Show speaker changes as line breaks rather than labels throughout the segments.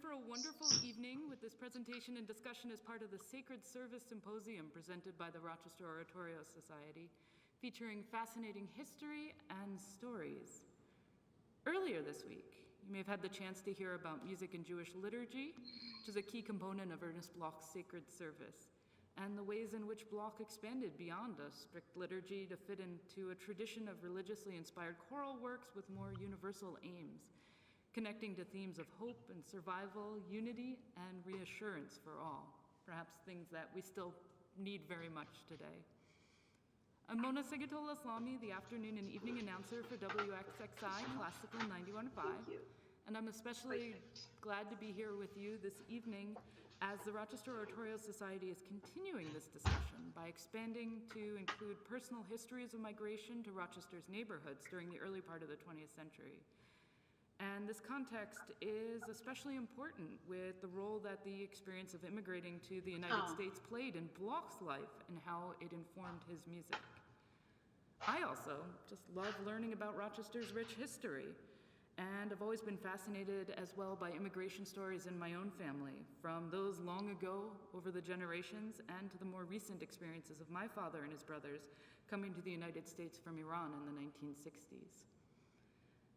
for a wonderful evening with this presentation and discussion as part of the Sacred Service Symposium presented by the Rochester Oratorio Society, featuring fascinating history and stories. Earlier this week, you may have had the chance to hear about music in Jewish liturgy, which is a key component of Ernest Bloch's sacred service, and the ways in which Bloch expanded beyond a strict liturgy to fit into a tradition of religiously inspired choral works with more universal aims, connecting to themes of hope and survival, unity, and reassurance for all, perhaps things that we still need very much today. I'm Mona Seghatoleslami, the afternoon and evening announcer for WXXI Classical 91.5, and I'm especially glad to be here with you this evening as the Rochester Oratorio Society is continuing this discussion by expanding to include personal histories of migration to Rochester's neighborhoods during the early part of the 20th century. And this context is especially important with the role that the experience of immigrating to the United States played in Bloch's life and how it informed his music. I also just love learning about Rochester's rich history, and I've always been fascinated as well by immigration stories in my own family, from those long ago over the generations and to the more recent experiences of my father and his brothers coming to the United States from Iran in the 1960s.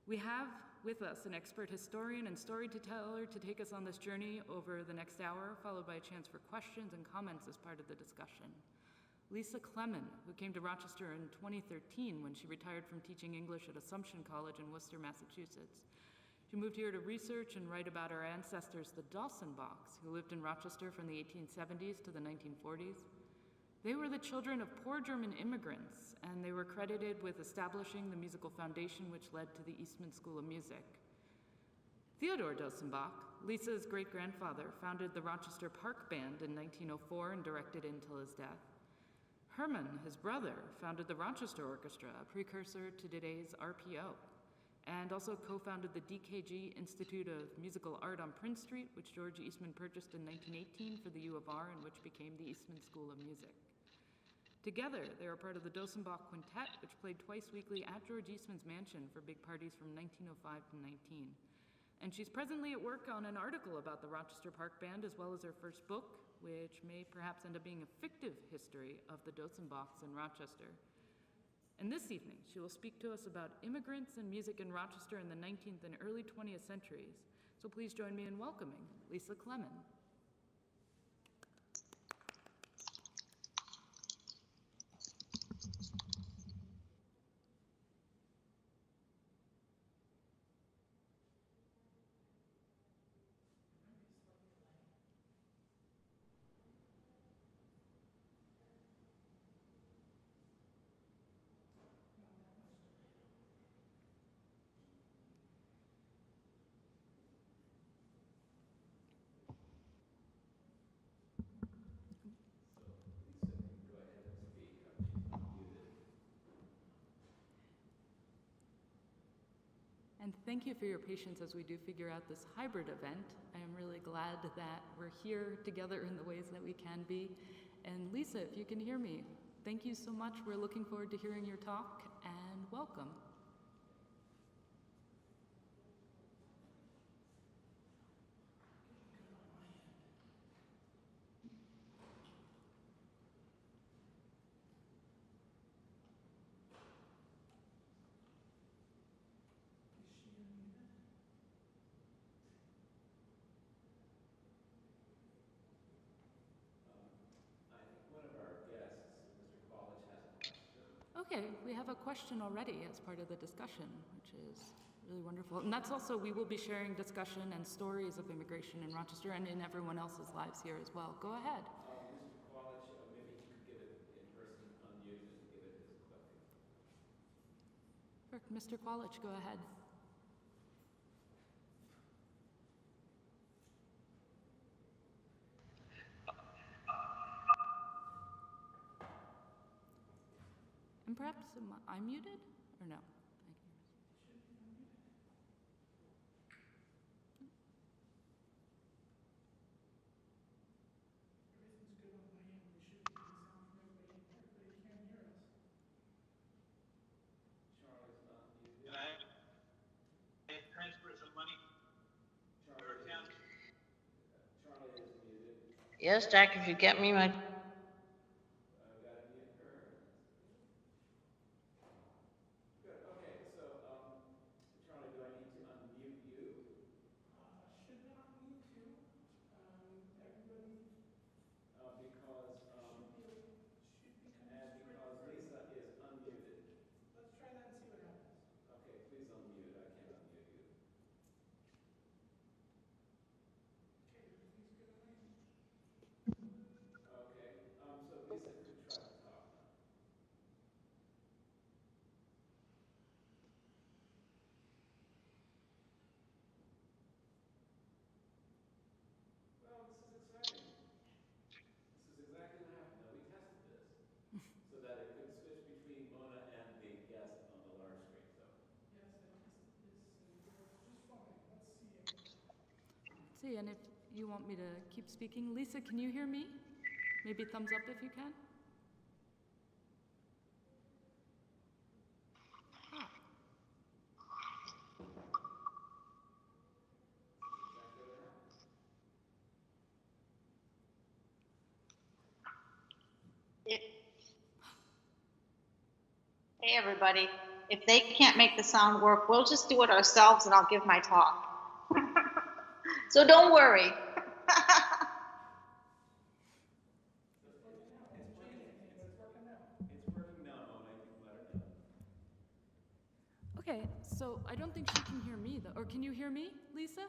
We have with us an expert historian and storyteller to take us on this journey over the next hour, followed by a chance for questions and comments as part of the discussion. Lisa Kleman, who came to Rochester in 2013 when she retired from teaching English at Assumption College in Worcester, Massachusetts. She moved here to research and write about her ancestors, the Dawson-Bachs, who lived in Rochester from the 1870s to the 1940s. They were the children of poor German immigrants, and they were credited with establishing the musical foundation which led to the Eastman School of Music. Theodore Dawson-Bach, Lisa's great-grandfather, founded the Rochester Park Band in 1904 and directed it until his death. Herman, his brother, founded the Rochester Orchestra, a precursor to today's RPO, and also co-founded the DKG Institute of Musical Art on Prince Street, which George Eastman purchased in 1918 for the U of R and which became the Eastman School of Music. Together, they were part of the Dawson-Bach Quintet, which played twice weekly at George Eastman's mansion for big parties from 1905 to 19. And she's presently at work on an article about the Rochester Park Band, as well as her first book, which may perhaps end up being a fictive history of the Dawson-Bachs in Rochester. And this evening, she will speak to us about immigrants and music in Rochester in the 19th and early 20th centuries. So please join me in welcoming Lisa Kleman. And thank you for your patience as we do figure out this hybrid event. I am really glad that we're here together in the ways that we can be. And Lisa, if you can hear me, thank you so much. We're looking forward to hearing your talk, and welcome. Okay, we have a question already as part of the discussion, which is really wonderful. And that's also, we will be sharing discussion and stories of immigration in Rochester and in everyone else's lives here as well. Go ahead.
Mr. College, maybe you could give it in person, unmute and give it his clip.
Mr. Qualich, go ahead. And perhaps am I muted or no? Thank you.
Everything's good on my end. We should be getting sound from everybody. Everybody can hear us.
Charlie's not muted.
Can I transfer some money to your account? Yes, Jack, if you get me my,
I've got to mute her. Good, okay, so, Charlie, do I need to unmute you?
Should not need to. Everybody
Because,
should be coming
and
straight
because
through.
Lisa is unmuted.
Let's try that and see what happens.
Okay, please unmute, I can't unmute you.
Okay, everything's good on my end.
Okay, so Lisa could try to talk now. Well, this is exciting. This is exactly what happened. Now, we tested this so that it could switch between Mona and the guest on the large screen. So,
Yes, I tested this and it works just fine. Let's see it.
See, and if you want me to keep speaking, Lisa, can you hear me? Maybe thumbs up if you can. Ah,
this is exactly what happened.
hey, everybody. If they can't make the sound work, we'll just do it ourselves and I'll give my talk. So don't worry.
It's
Working now.
it's
It's
working.
changing, but it's working now.
It's working now, Mona. You can let her know.
okay, so I don't think she can hear me though. Or can you hear me, Lisa?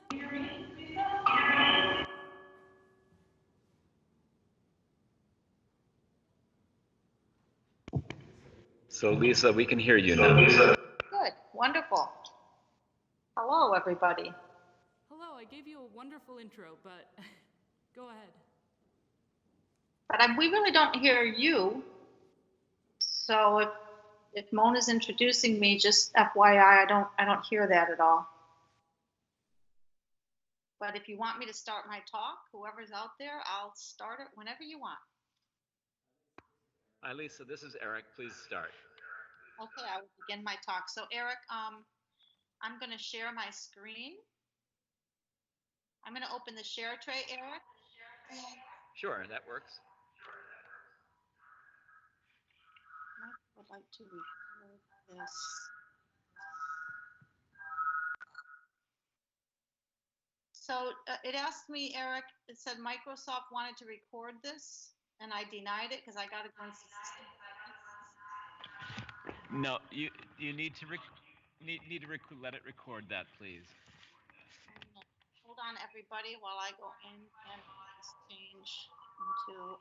So Lisa, we can hear you now.
Good, wonderful. Hello, everybody.
Hello, I gave you a wonderful intro, but go ahead.
But we really don't hear you. So if Mona's introducing me, just FYI, I don't hear that at all. But if you want me to start my talk, whoever's out there, I'll start it whenever you want.
Hi, Lisa. This is Eric. Please start.
Okay, I will begin my talk. So Eric, I'm going to share my screen. I'm going to open the share tray, Eric.
Sure, that works.
I would like to record this. So it asked me, Eric, it said Microsoft wanted to record this, and I denied it because I got to go into system.
No, you need to let it record that, please.
Hold on, everybody, while I go in and just change into.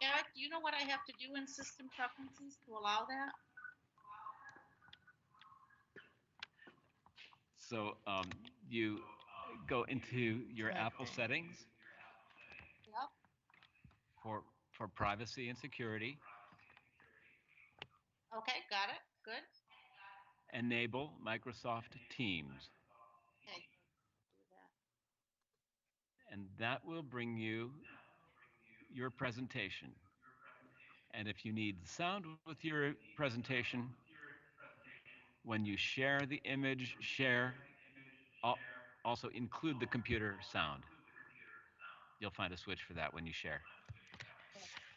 Eric, do you know what I have to do in system preferences to allow that?
So you go into your Apple settings
Yep.
for privacy and security.
Okay, got it. Good.
Enable Microsoft Teams.
Okay. Do that.
And that will bring you your presentation. And if you need sound with your presentation, when you share the image, also include the computer sound. You'll find a switch for that when you share.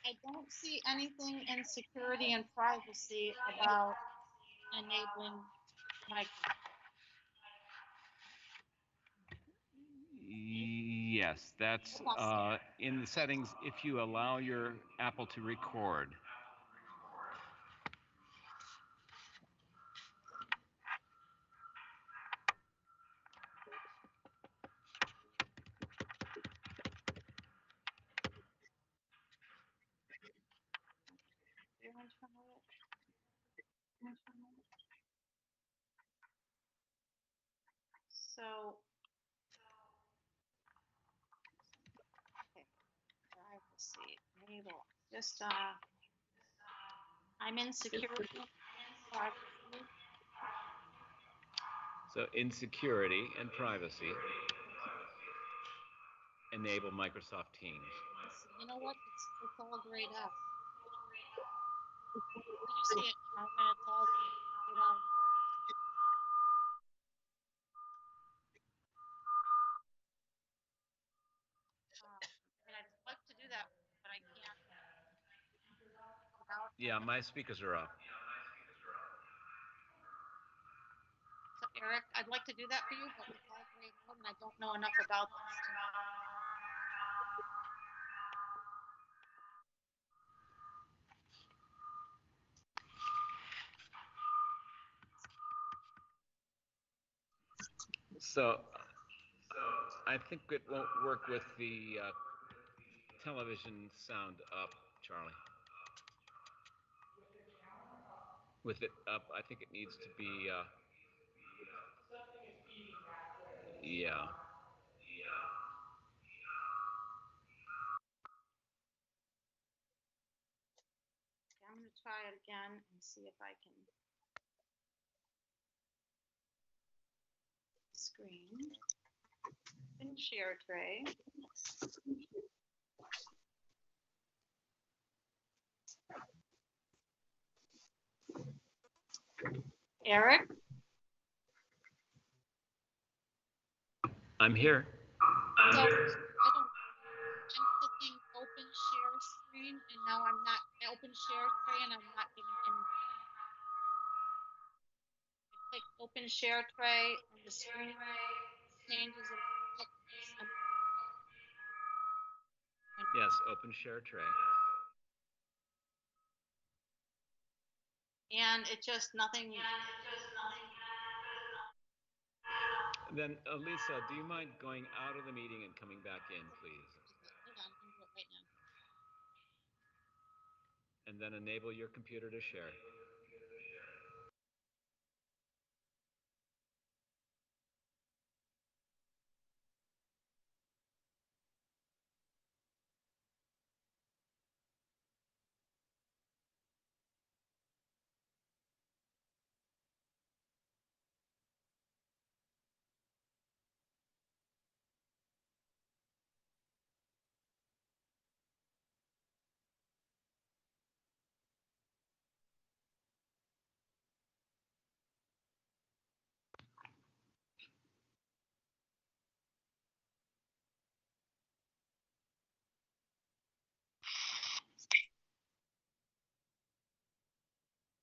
I don't see anything in security and privacy about enabling Microsoft.
Yes, that's in the settings if you allow your Apple to record.
So, okay, privacy, enable, just, I'm in security, privacy.
So in security and privacy, enable Microsoft Teams.
You know what? It's all grayed out. You see it now, and it's all grayed out.
Yeah, my speakers are up.
So Eric, I'd like to do that for you, but it's all very loud and I don't know enough about this.
So I think it won't work with the television sound up, Charlie. With it up, I think it needs to be, yeah.
Okay, I'm going to try it again and see if I can screen and share tray. Eric,
I'm here.
so I don't, I'm clicking open share screen and now I'm not open share tray and I'm not getting any. I click open share tray and the screen changes.
Yes, open share tray.
And it just nothing.
Then, Lisa, do you mind going out of the meeting and coming back in, please?
Hold on, I'm doing it right now.
And then enable your computer to share.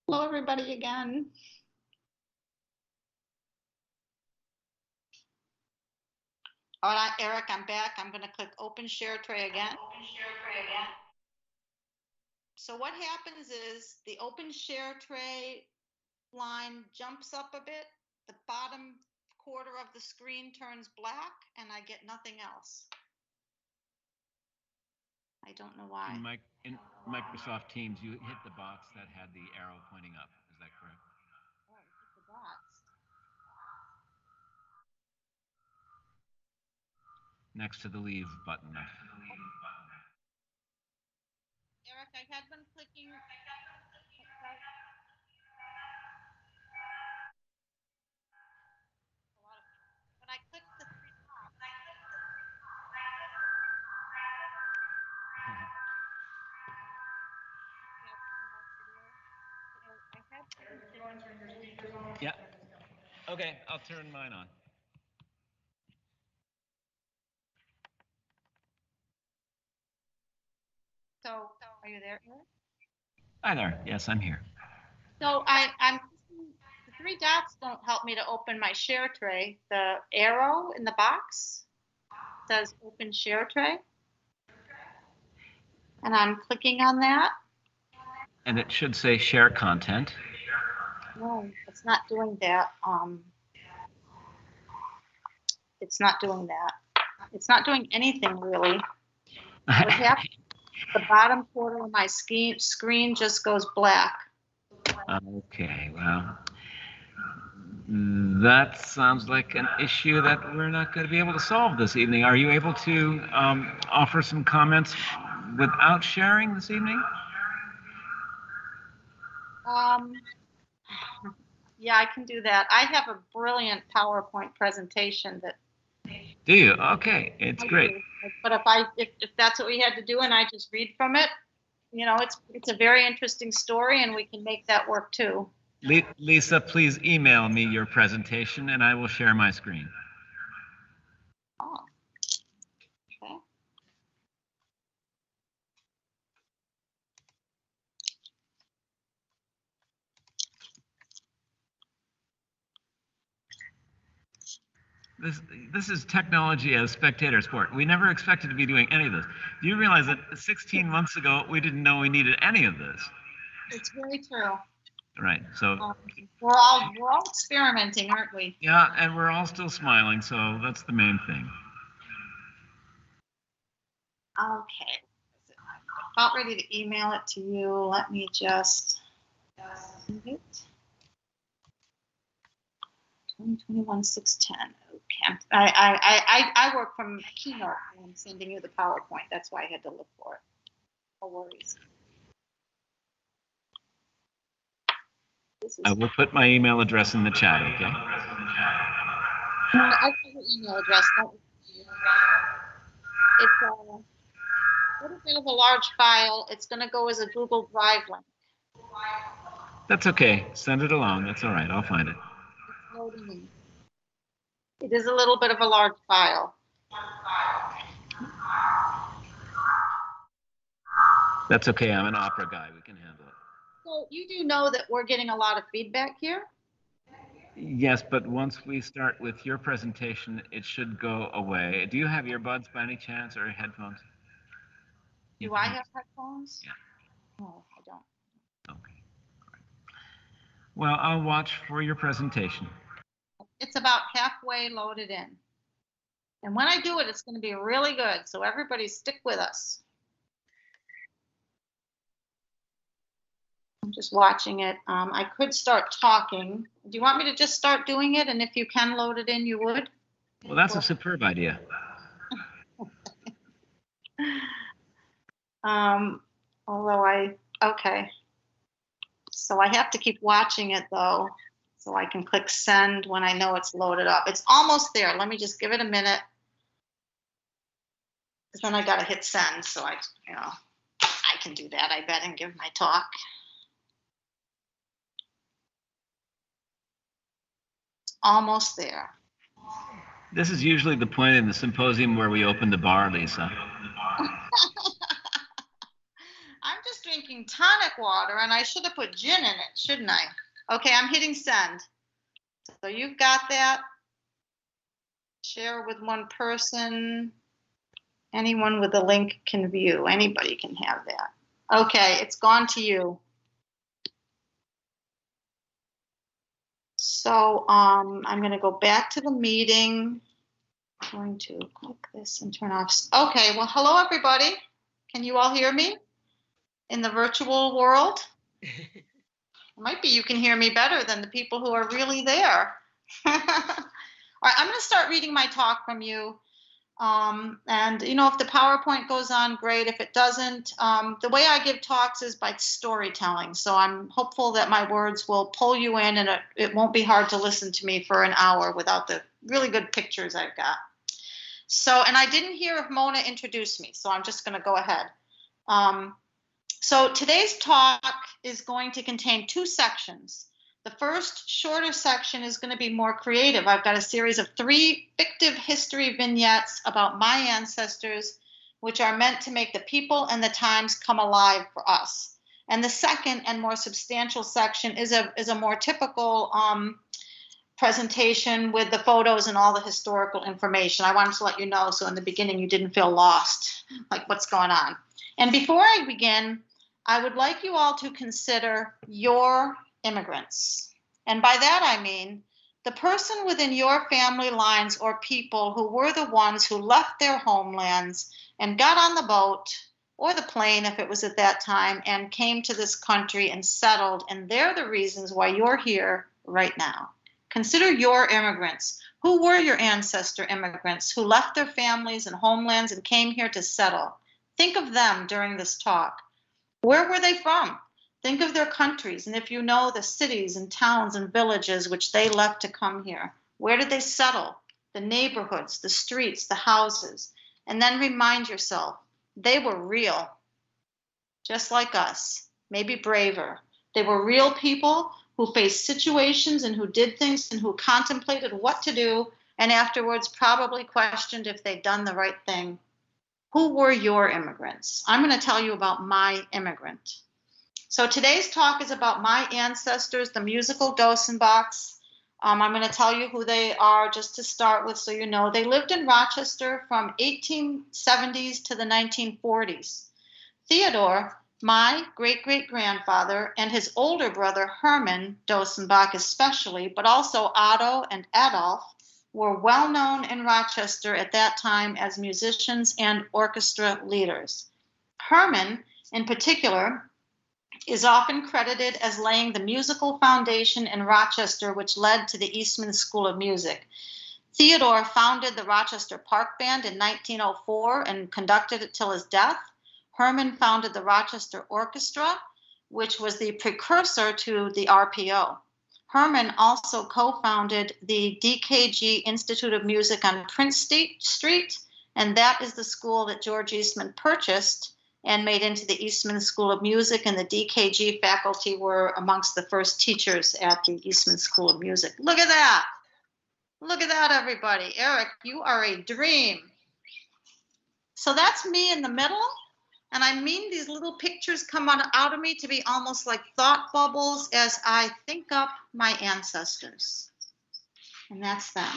Hello, everybody again. All right, Eric, I'm back. I'm going to click open share tray again. So what happens is the open share tray line jumps up a bit. The bottom quarter of the screen turns black and I get nothing else. I don't know why.
In Microsoft Teams, you hit the box that had the arrow pointing up. Is that correct?
Oh, hit the box.
Next to the leave button.
Eric, I had been clicking. When I clicked the three dots.
Eric, if you want to turn your speakers on.
Yeah. Okay, I'll turn mine on.
So, are you there, Eric?
Hi there. Yes, I'm here.
So I'm the three dots don't help me to open my share tray. The arrow in the box says open share tray. And I'm clicking on that.
And it should say share content.
No, it's not doing that. It's not doing that. It's not doing anything really. What happens? The bottom quarter of my screen just goes black.
Okay, well, that sounds like an issue that we're not going to be able to solve this evening. Are you able to offer some comments without sharing this evening?
Yeah, I can do that. I have a brilliant PowerPoint presentation that.
Do you? Okay, it's great.
But if that's what we had to do and I just read from it, you know, it's a very interesting story and we can make that work too.
Lisa, please email me your presentation and I will share my screen.
Oh, okay.
This is technology as spectator sport. We never expected to be doing any of this. Do you realize that 16 months ago we didn't know we needed any of this?
It's very true.
Right. So
We're all experimenting, aren't we?
yeah, and we're all still smiling, so that's the main thing.
Okay. I'm about ready to email it to you. Let me just send it. 2021-610. Okay. I work from Keynote and I'm sending you the PowerPoint. That's why I had to look for it. No worries.
I will put my email address in the chat, okay?
I put your email address. It's a little bit of a large file. It's going to go as a Google Drive link.
That's okay. Send it along. That's all right. I'll find it.
It's loading in. It is a little bit of a large file.
That's okay. I'm an opera guy. We can handle it.
So you do know that we're getting a lot of feedback here?
Yes, but once we start with your presentation, it should go away. Do you have earbuds by any chance or headphones?
Do I have headphones?
Yeah.
No, I don't.
Okay. All right. Well, I'll watch for your presentation.
It's about halfway loaded in. And when I do it, it's going to be really good. So everybody stick with us. I'm just watching it. I could start talking. Do you want me to just start doing it? And if you can load it in, you would?
Well, that's a superb idea.
Okay. So I have to keep watching it though, so I can click send when I know it's loaded up. It's almost there. Let me just give it a minute. Because then I got to hit send. So I can do that, I bet, and give my talk. It's almost there.
This is usually the point in the symposium where we open the bar, Lisa.
I'm just drinking tonic water, and I should have put gin in it, shouldn't I? Okay, I'm hitting send. So you've got that. Share with one person. Anyone with a link can view. Anybody can have that. Okay, it's gone to you. So I'm going to go back to the meeting. I'm going to click this and turn off. Okay, well, hello, everybody. Can you all hear me in the virtual world? It might be you can hear me better than the people who are really there. All right, I'm going to start reading my talk from you. And, if the PowerPoint goes on, great. If it doesn't, the way I give talks is by storytelling. So I'm hopeful that my words will pull you in and it won't be hard to listen to me for an hour without the really good pictures I've got. So, and I didn't hear if Mona introduced me, so I'm just going to go ahead. So today's talk is going to contain two sections. The first shorter section is going to be more creative. I've got a series of 3 fictive history vignettes about my ancestors, which are meant to make the people and the times come alive for us. And the second and more substantial section is a more typical presentation with the photos and all the historical information. I wanted to let you know so in the beginning you didn't feel lost, like what's going on. And before I begin, I would like you all to consider your immigrants. And by that I mean the person within your family lines or people who were the ones who left their homelands and got on the boat or the plane if it was at that time and came to this country and settled, and they're the reasons why you're here right now. Consider your immigrants. Who were your ancestor immigrants who left their families and homelands and came here to settle? Think of them during this talk. Where were they from? Think of their countries, and if you know the cities and towns and villages which they left to come here, where did they settle? The neighborhoods, the streets, the houses. And then remind yourself, they were real, just like us, maybe braver. They were real people who faced situations and who did things and who contemplated what to do and afterwards probably questioned if they'd done the right thing. Who were your immigrants? I'm going to tell you about my immigrant. So today's talk is about my ancestors, the musical Dosenbachs. I'm going to tell you who they are just to start with so you know. They lived in Rochester from 1870s to the 1940s. Theodore, my great-great-grandfather, and his older brother Herman Dosenbach especially, but also Otto and Adolf, were well known in Rochester at that time as musicians and orchestra leaders. Herman, in particular, is often credited as laying the musical foundation in Rochester, which led to the Eastman School of Music. Theodore founded the Rochester Park Band in 1904 and conducted it till his death. Herman founded the Rochester Orchestra, which was the precursor to the RPO. Herman also co-founded the DKG Institute of Music on Prince Street, and that is the school that George Eastman purchased and made into the Eastman School of Music, and the DKG faculty were amongst the first teachers at the Eastman School of Music. Look at that. Look at that, everybody. Eric, you are a dream. So that's me in the middle, and I mean these little pictures come out of me to be almost like thought bubbles as I think up my ancestors. And that's them.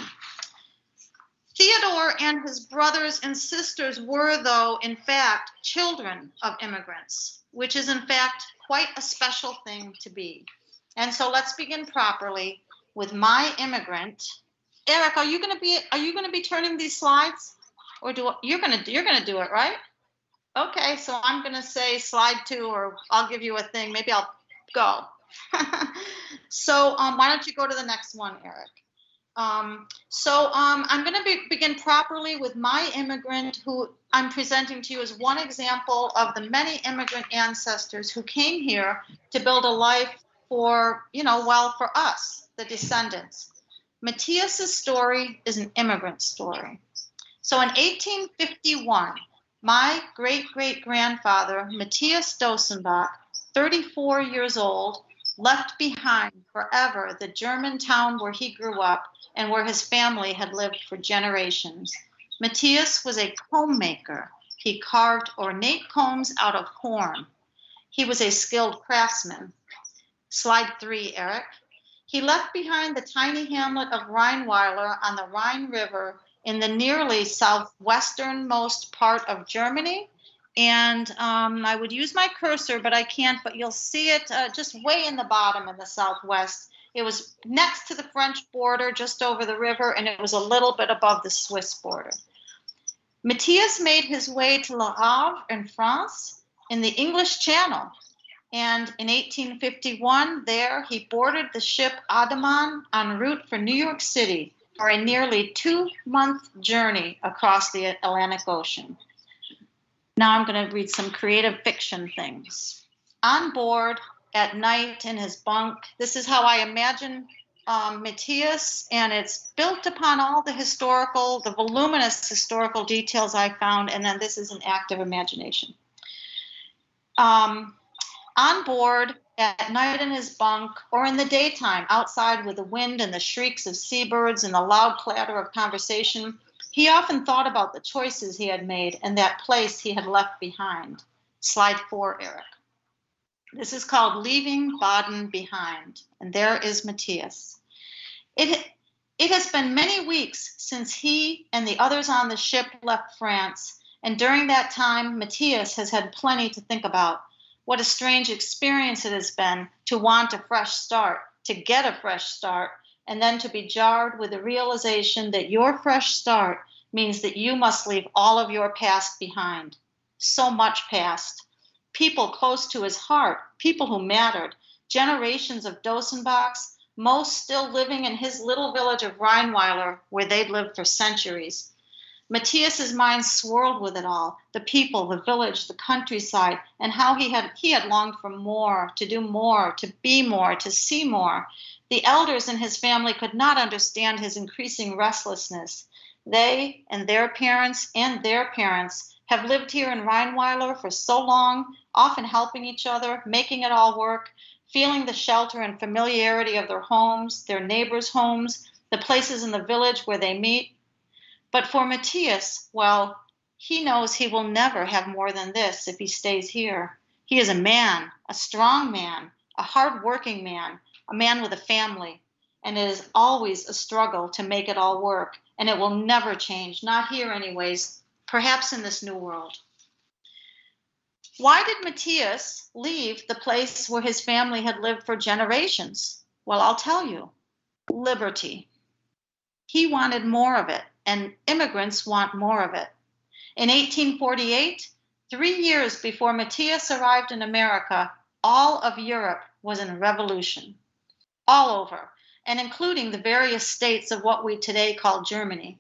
Theodore and his brothers and sisters were, though, in fact, children of immigrants, which is, in fact, quite a special thing to be. And so let's begin properly with my immigrant. Eric, are you going to be turning these slides, or you're going to do it, right? Okay, so I'm going to say slide 2, or I'll give you a thing. Maybe I'll go. So why don't you go to the next one, Eric? I'm going to begin properly with my immigrant, who I'm presenting to you as one example of the many immigrant ancestors who came here to build a life for, for us, the descendants. Matthias's story is an immigrant story. So in 1851, my great-great-grandfather, Matthias Dosenbach, 34 years old, left behind forever the German town where he grew up and where his family had lived for generations. Matthias was a comb maker. He carved ornate combs out of horn. He was a skilled craftsman. Slide 3, Eric. He left behind the tiny hamlet of Rheinweiler on the Rhine River in the nearly southwesternmost part of Germany. And I would use my cursor, but I can't, but you'll see it just way in the bottom in the southwest. It was next to the French border, just over the river, and it was a little bit above the Swiss border. Matthias made his way to Le Havre in France in the English Channel. And in 1851, there he boarded the ship Adaman en route for New York City for a nearly 2-month journey across the Atlantic Ocean. Now I'm going to read some creative fiction things. On board at night in his bunk, this is how I imagine Matthias, and it's built upon all the voluminous historical details I found, and then this is an act of imagination. On board at night in his bunk, or in the daytime outside with the wind and the shrieks of seabirds and the loud clatter of conversation, he often thought about the choices he had made and that place he had left behind. Slide 4, Eric. This is called Leaving Baden Behind, and there is Matthias. It has been many weeks since he and the others on the ship left France, and during that time, Matthias has had plenty to think about. What a strange experience it has been to want a fresh start, to get a fresh start, and then to be jarred with the realization that your fresh start means that you must leave all of your past behind. So much past. People close to his heart, people who mattered, generations of Dosenbachs, most still living in his little village of Rheinweiler, where they'd lived for centuries. Matthias's mind swirled with it all, the people, the village, the countryside, and how he had longed for more, to do more, to be more, to see more. The elders in his family could not understand his increasing restlessness. They and their parents have lived here in Rheinweiler for so long, often helping each other, making it all work, feeling the shelter and familiarity of their homes, their neighbors' homes, the places in the village where they meet. But for Matthias, well, he knows he will never have more than this if he stays here. He is a man, a strong man, a hard-working man, a man with a family, and it is always a struggle to make it all work, and it will never change, not here anyways, perhaps in this new world. Why did Matthias leave the place where his family had lived for generations? Well, I'll tell you, liberty. He wanted more of it, and immigrants want more of it. In 1848, 3 years before Matthias arrived in America, all of Europe was in revolution, all over, and including the various states of what we today call Germany.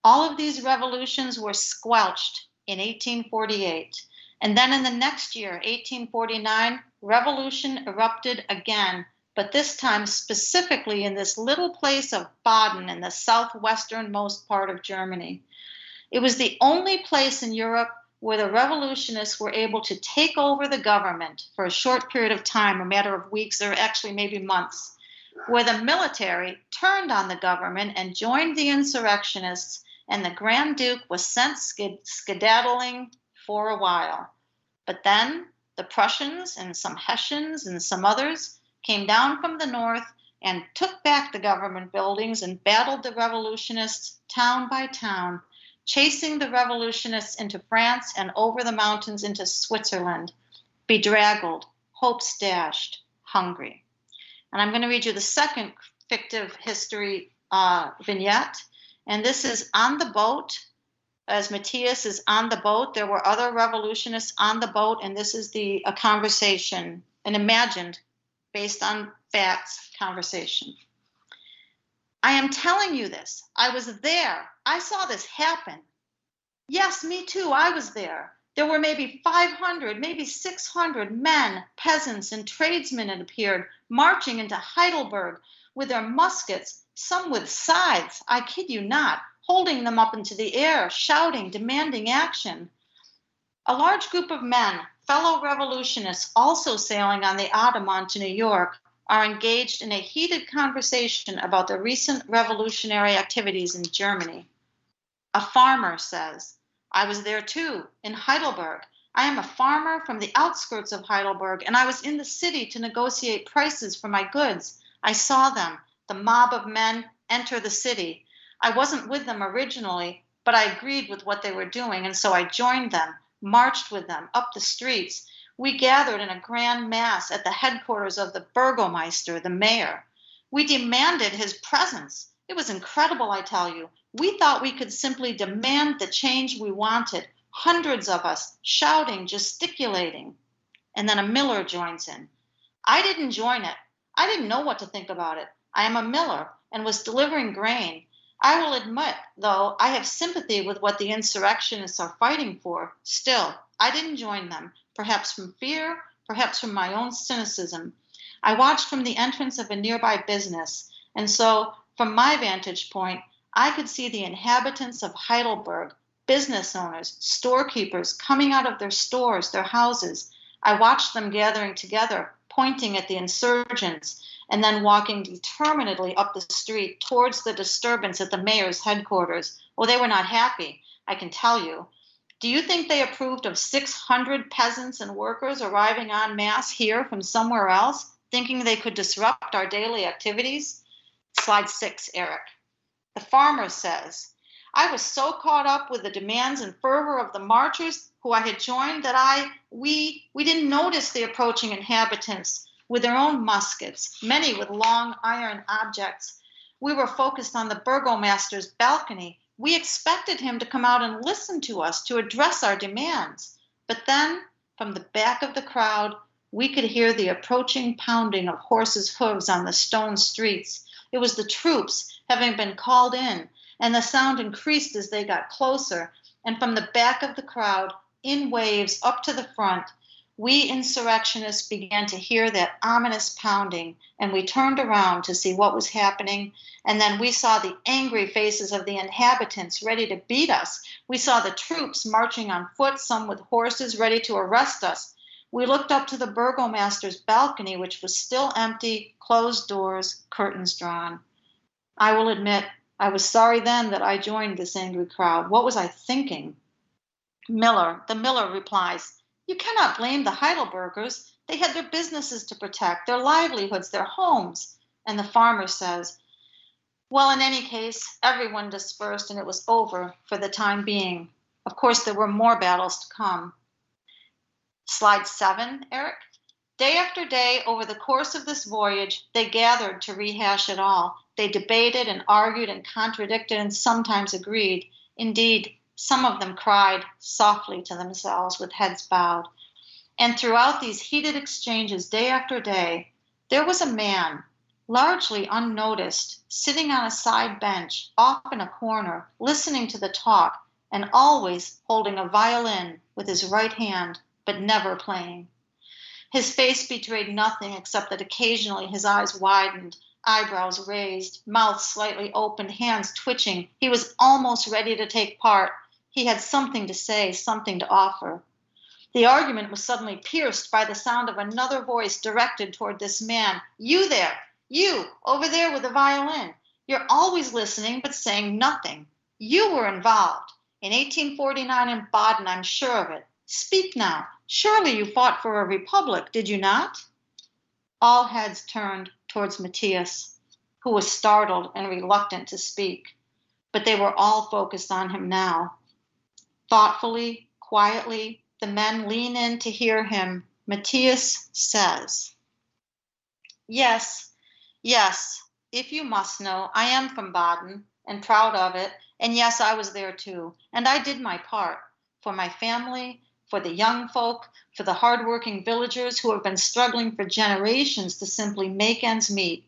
All of these revolutions were squelched in 1848. And then in the next year, 1849, revolution erupted again, but this time specifically in this little place of Baden in the southwesternmost part of Germany. It was the only place in Europe where the revolutionists were able to take over the government for a short period of time, a matter of weeks or actually maybe months, where the military turned on the government and joined the insurrectionists, and the Grand Duke was sent skedaddling for a while. But then the Prussians and some Hessians and some others came down from the north and took back the government buildings and battled the revolutionists town by town, chasing the revolutionists into France and over the mountains into Switzerland, bedraggled, hopes dashed, hungry. And I'm going to read you the second fictive history vignette. And this is on the boat. As Matthias is on the boat, there were other revolutionists on the boat, and this is a conversation, an imagined, based on facts, conversation. I am telling you this. I was there. I saw this happen. Yes, me too. I was there. There were maybe 500, maybe 600 men, peasants, and tradesmen, it appeared, marching into Heidelberg with their muskets, some with scythes, I kid you not, holding them up into the air, shouting, demanding action. A large group of men, fellow revolutionists, also sailing on the Ottoman to New York, are engaged in a heated conversation about the recent revolutionary activities in Germany. A farmer says, I was there too, in Heidelberg. I am a farmer from the outskirts of Heidelberg, and I was in the city to negotiate prices for my goods. I saw them, the mob of men, enter the city. I wasn't with them originally, but I agreed with what they were doing, and so I joined them, marched with them up the streets. We gathered in a grand mass at the headquarters of the Burgomeister, the mayor. We demanded his presence. It was incredible, I tell you. We thought we could simply demand the change we wanted, hundreds of us shouting, gesticulating. And then a miller joins in. I didn't join it. I didn't know what to think about it. I am a miller and was delivering grain. I will admit, though, I have sympathy with what the insurrectionists are fighting for. Still, I didn't join them, perhaps from fear, perhaps from my own cynicism. I watched from the entrance of a nearby business, and so, from my vantage point, I could see the inhabitants of Heidelberg, business owners, storekeepers, coming out of their stores, their houses. I watched them gathering together, pointing at the insurgents, and then walking determinedly up the street towards the disturbance at the mayor's headquarters. Well, they were not happy, I can tell you. Do you think they approved of 600 peasants and workers arriving en masse here from somewhere else, thinking they could disrupt our daily activities? Slide 6, Eric. The farmer says, I was so caught up with the demands and fervor of the marchers who I had joined that we didn't notice the approaching inhabitants with their own muskets, many with long iron objects. We were focused on the burgomaster's balcony. We expected him to come out and listen to us, to address our demands. But then, from the back of the crowd, we could hear the approaching pounding of horses' hooves on the stone streets. It was the troops having been called in, and the sound increased as they got closer. And from the back of the crowd, in waves up to the front, we insurrectionists began to hear that ominous pounding, and we turned around to see what was happening. And then we saw the angry faces of the inhabitants ready to beat us. We saw the troops marching on foot, some with horses ready to arrest us. We looked up to the burgomaster's balcony, which was still empty, closed doors, curtains drawn. I will admit, I was sorry then that I joined this angry crowd. What was I thinking? The miller replies, you cannot blame the Heidelbergers. They had their businesses to protect, their livelihoods, their homes. And the farmer says, Well, in any case, everyone dispersed and it was over for the time being. Of course, there were more battles to come. Slide 7, Eric. Day after day, over the course of this voyage, they gathered to rehash it all. They debated and argued and contradicted and sometimes agreed. Indeed, some of them cried softly to themselves with heads bowed. And throughout these heated exchanges, day after day, there was a man, largely unnoticed, sitting on a side bench, off in a corner, listening to the talk, and always holding a violin with his right hand, but never playing. His face betrayed nothing except that occasionally his eyes widened, eyebrows raised, mouth slightly opened, hands twitching. He was almost ready to take part. He had something to say, something to offer. The argument was suddenly pierced by the sound of another voice directed toward this man. You there, you over there with the violin. You're always listening but saying nothing. You were involved. In 1849 in Baden, I'm sure of it. Speak now. Surely you fought for a republic, did you not? All heads turned towards Matthias, who was startled and reluctant to speak. But they were all focused on him now. Thoughtfully, quietly, the men lean in to hear him. Matthias says, Yes, if you must know, I am from Baden and proud of it. And yes, I was there too. And I did my part for my family, for the young folk, for the hardworking villagers who have been struggling for generations to simply make ends meet.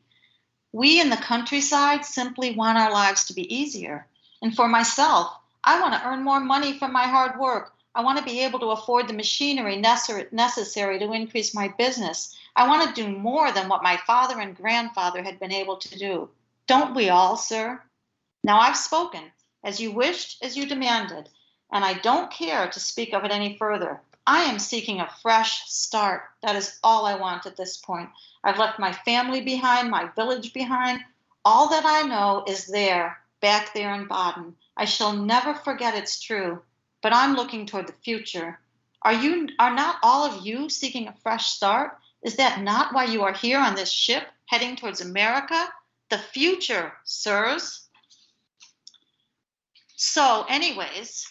We in the countryside simply want our lives to be easier. And for myself, I want to earn more money from my hard work. I want to be able to afford the machinery necessary to increase my business. I want to do more than what my father and grandfather had been able to do. Don't we all, sir? Now I've spoken, as you wished, as you demanded, and I don't care to speak of it any further. I am seeking a fresh start. That is all I want at this point. I've left my family behind, my village behind. All that I know is there, back there in Baden. I shall never forget it's true, but I'm looking toward the future. Are not all of you seeking a fresh start? Is that not why you are here on this ship, heading towards America? The future, sirs. So, anyways,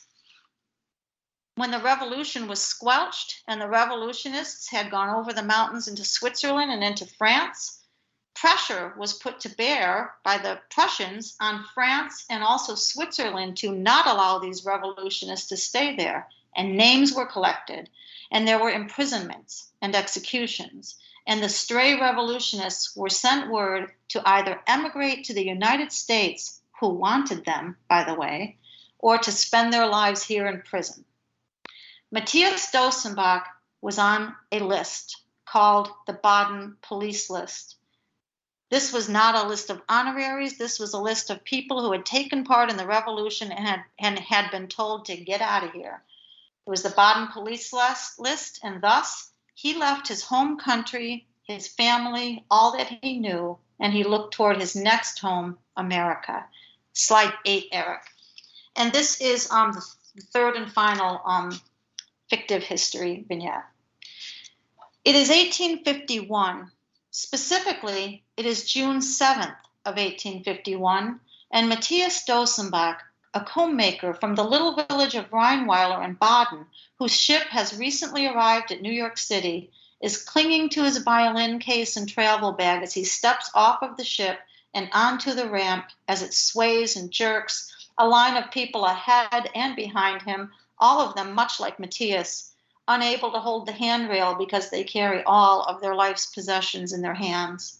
when the revolution was squelched and the revolutionists had gone over the mountains into Switzerland and into France, pressure was put to bear by the Prussians on France and also Switzerland to not allow these revolutionists to stay there. And names were collected, and there were imprisonments and executions. And the stray revolutionists were sent word to either emigrate to the United States, who wanted them, by the way, or to spend their lives here in prison. Matthias Dosenbach was on a list called the Baden Police List. This was not a list of honoraries. This was a list of people who had taken part in the revolution and had been told to get out of here. It was the Baden Police List, and thus he left his home country, his family, all that he knew, and he looked toward his next home, America. Slide 8, Eric. And this is the third and final fictive history vignette. It is 1851. Specifically, it is June 7th of 1851, and Matthias Dosenbach, a comb maker from the little village of Rheinweiler in Baden, whose ship has recently arrived at New York City, is clinging to his violin case and travel bag as he steps off of the ship and onto the ramp as it sways and jerks, a line of people ahead and behind him, all of them much like Matthias, unable to hold the handrail because they carry all of their life's possessions in their hands.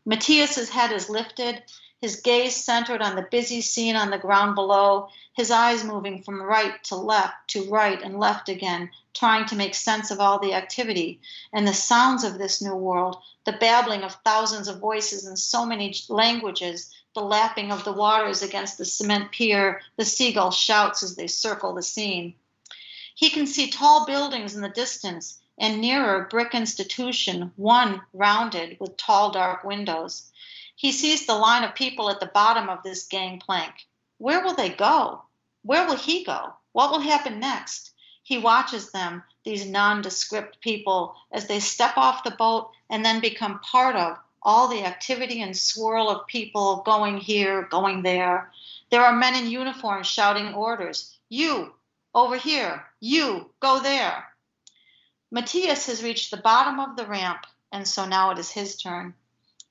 Matthias's head is lifted, his gaze centered on the busy scene on the ground below, his eyes moving from right to left to right and left again, trying to make sense of all the activity and the sounds of this new world, the babbling of thousands of voices in so many languages, the lapping of the waters against the cement pier, the seagull shouts as they circle the scene. He can see tall buildings in the distance and nearer brick institution, one rounded with tall dark windows. He sees the line of people at the bottom of this gangplank. Where will they go? Where will he go? What will happen next? He watches them, these nondescript people, as they step off the boat and then become part of, all the activity and swirl of people going here, going there. There are men in uniform shouting orders. You, over here. You, go there. Matthias has reached the bottom of the ramp, and so now it is his turn.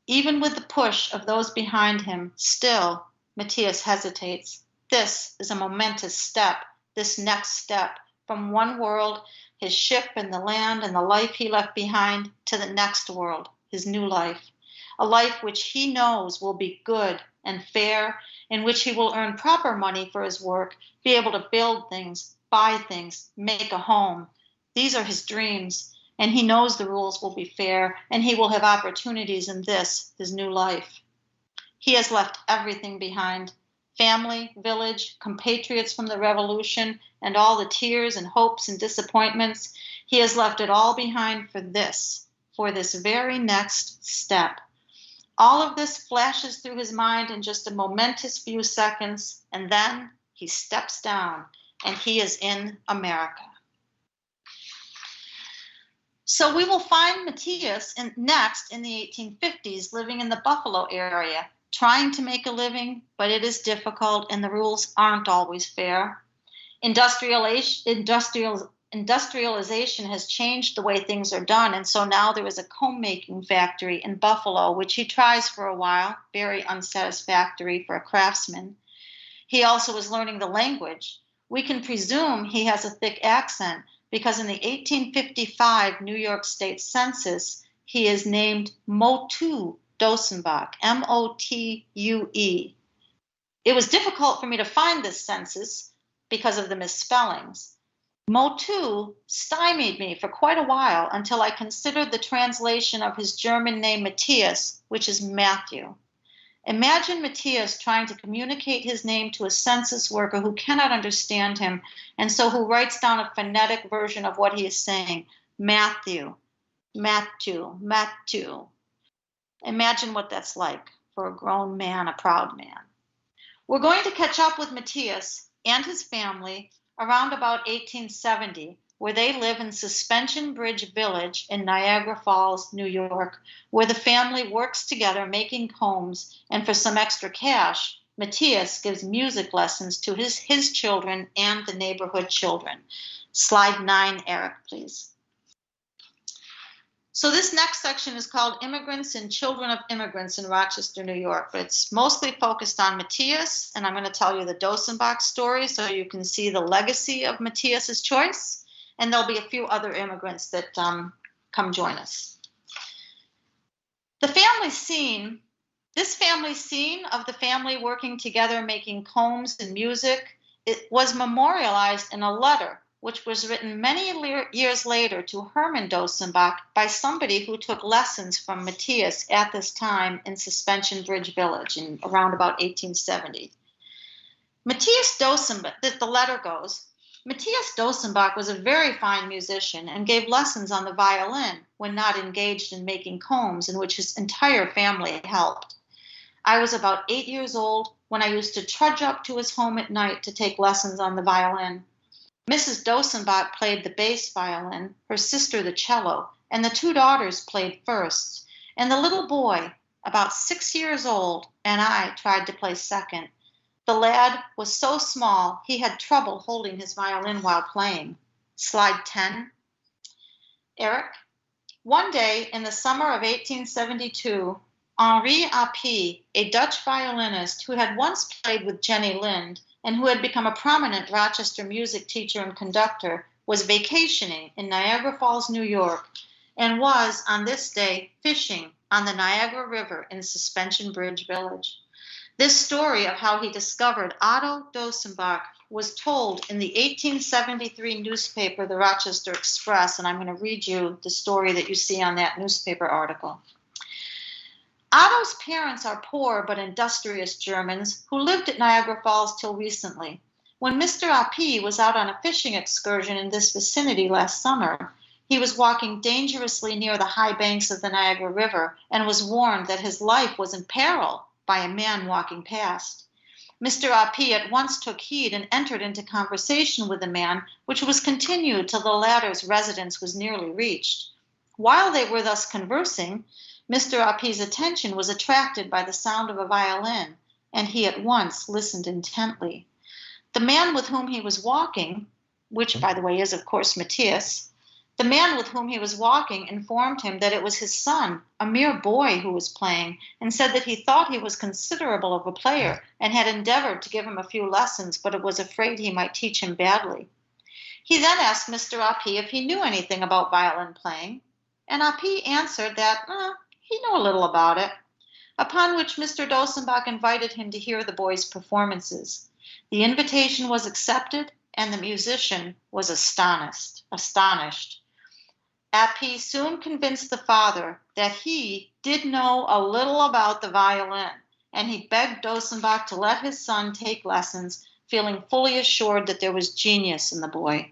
Even with the push of those behind him, still, Matthias hesitates. This is a momentous step, this next step, from one world, his ship and the land and the life he left behind, to the next world, his new life. A life which he knows will be good and fair, in which he will earn proper money for his work, be able to build things, buy things, make a home. These are his dreams, and he knows the rules will be fair, and he will have opportunities in this, his new life. He has left everything behind: family, village, compatriots from the revolution, and all the tears and hopes and disappointments. He has left it all behind for this very next step. All of this flashes through his mind in just a momentous few seconds, and then he steps down, and he is in America. So we will find Matthias next in the 1850s, living in the Buffalo area, trying to make a living, but it is difficult and the rules aren't always fair. Industrialization has changed the way things are done, and so now there is a comb-making factory in Buffalo, which he tries for a while, very unsatisfactory for a craftsman. He also is learning the language. We can presume he has a thick accent, because in the 1855 New York State Census, he is named Motu Dosenbach, M-O-T-U-E. It was difficult for me to find this census because of the misspellings. Motu stymied me for quite a while until I considered the translation of his German name Matthias, which is Matthew. Imagine Matthias trying to communicate his name to a census worker who cannot understand him, and so who writes down a phonetic version of what he is saying. Matthew, Matthew, Matthew. Imagine what that's like for a grown man, a proud man. We're going to catch up with Matthias and his family around about 1870, where they live in Suspension Bridge Village in Niagara Falls, New York, where the family works together making homes, and for some extra cash, Matthias gives music lessons to his children and the neighborhood children. Slide 9, Eric, please. So this next section is called Immigrants and Children of Immigrants in Rochester, New York, but it's mostly focused on Matthias, and I'm going to tell you the Dosenbach story so you can see the legacy of Matthias's choice. And there'll be a few other immigrants that come join us. This family scene of the family working together, making combs and music, it was memorialized in a letter, which was written many years later to Herman Dosenbach by somebody who took lessons from Matthias at this time in Suspension Bridge Village in around about 1870. Matthias Dosenbach, the letter goes, Matthias Dosenbach was a very fine musician and gave lessons on the violin when not engaged in making combs, in which his entire family helped. I was about 8 years old when I used to trudge up to his home at night to take lessons on the violin. Mrs. Dosenbach played the bass violin, her sister the cello, and the two daughters played first, and the little boy, about 6 years old, and I tried to play second. The lad was so small, he had trouble holding his violin while playing. Slide 10. Eric, one day in the summer of 1872, Henri Appie, a Dutch violinist who had once played with Jenny Lind and who had become a prominent Rochester music teacher and conductor, was vacationing in Niagara Falls, New York, and was, on this day, fishing on the Niagara River in Suspension Bridge Village. This story of how he discovered Otto Dosenbach was told in the 1873 newspaper, the Rochester Express, and I'm going to read you the story that you see on that newspaper article. Otto's parents are poor but industrious Germans who lived at Niagara Falls till recently. When Mr. Appie was out on a fishing excursion in this vicinity last summer, he was walking dangerously near the high banks of the Niagara River and was warned that his life was in peril by a man walking past. Mr. Appie at once took heed and entered into conversation with the man, which was continued till the latter's residence was nearly reached. While they were thus conversing, Mr. Api's attention was attracted by the sound of a violin, and he at once listened intently. The man with whom he was walking, which, by the way, is, of course, Matthias, the man with whom he was walking informed him that it was his son, a mere boy, who was playing, and said that he thought he was considerable of a player and had endeavored to give him a few lessons, but was afraid he might teach him badly. He then asked Mr. Api if he knew anything about violin playing, and Api answered that he knew a little about it, upon which Mr. Dosenbach invited him to hear the boy's performances. The invitation was accepted, and the musician was astonished. Api soon convinced the father that he did know a little about the violin, and he begged Dosenbach to let his son take lessons, feeling fully assured that there was genius in the boy.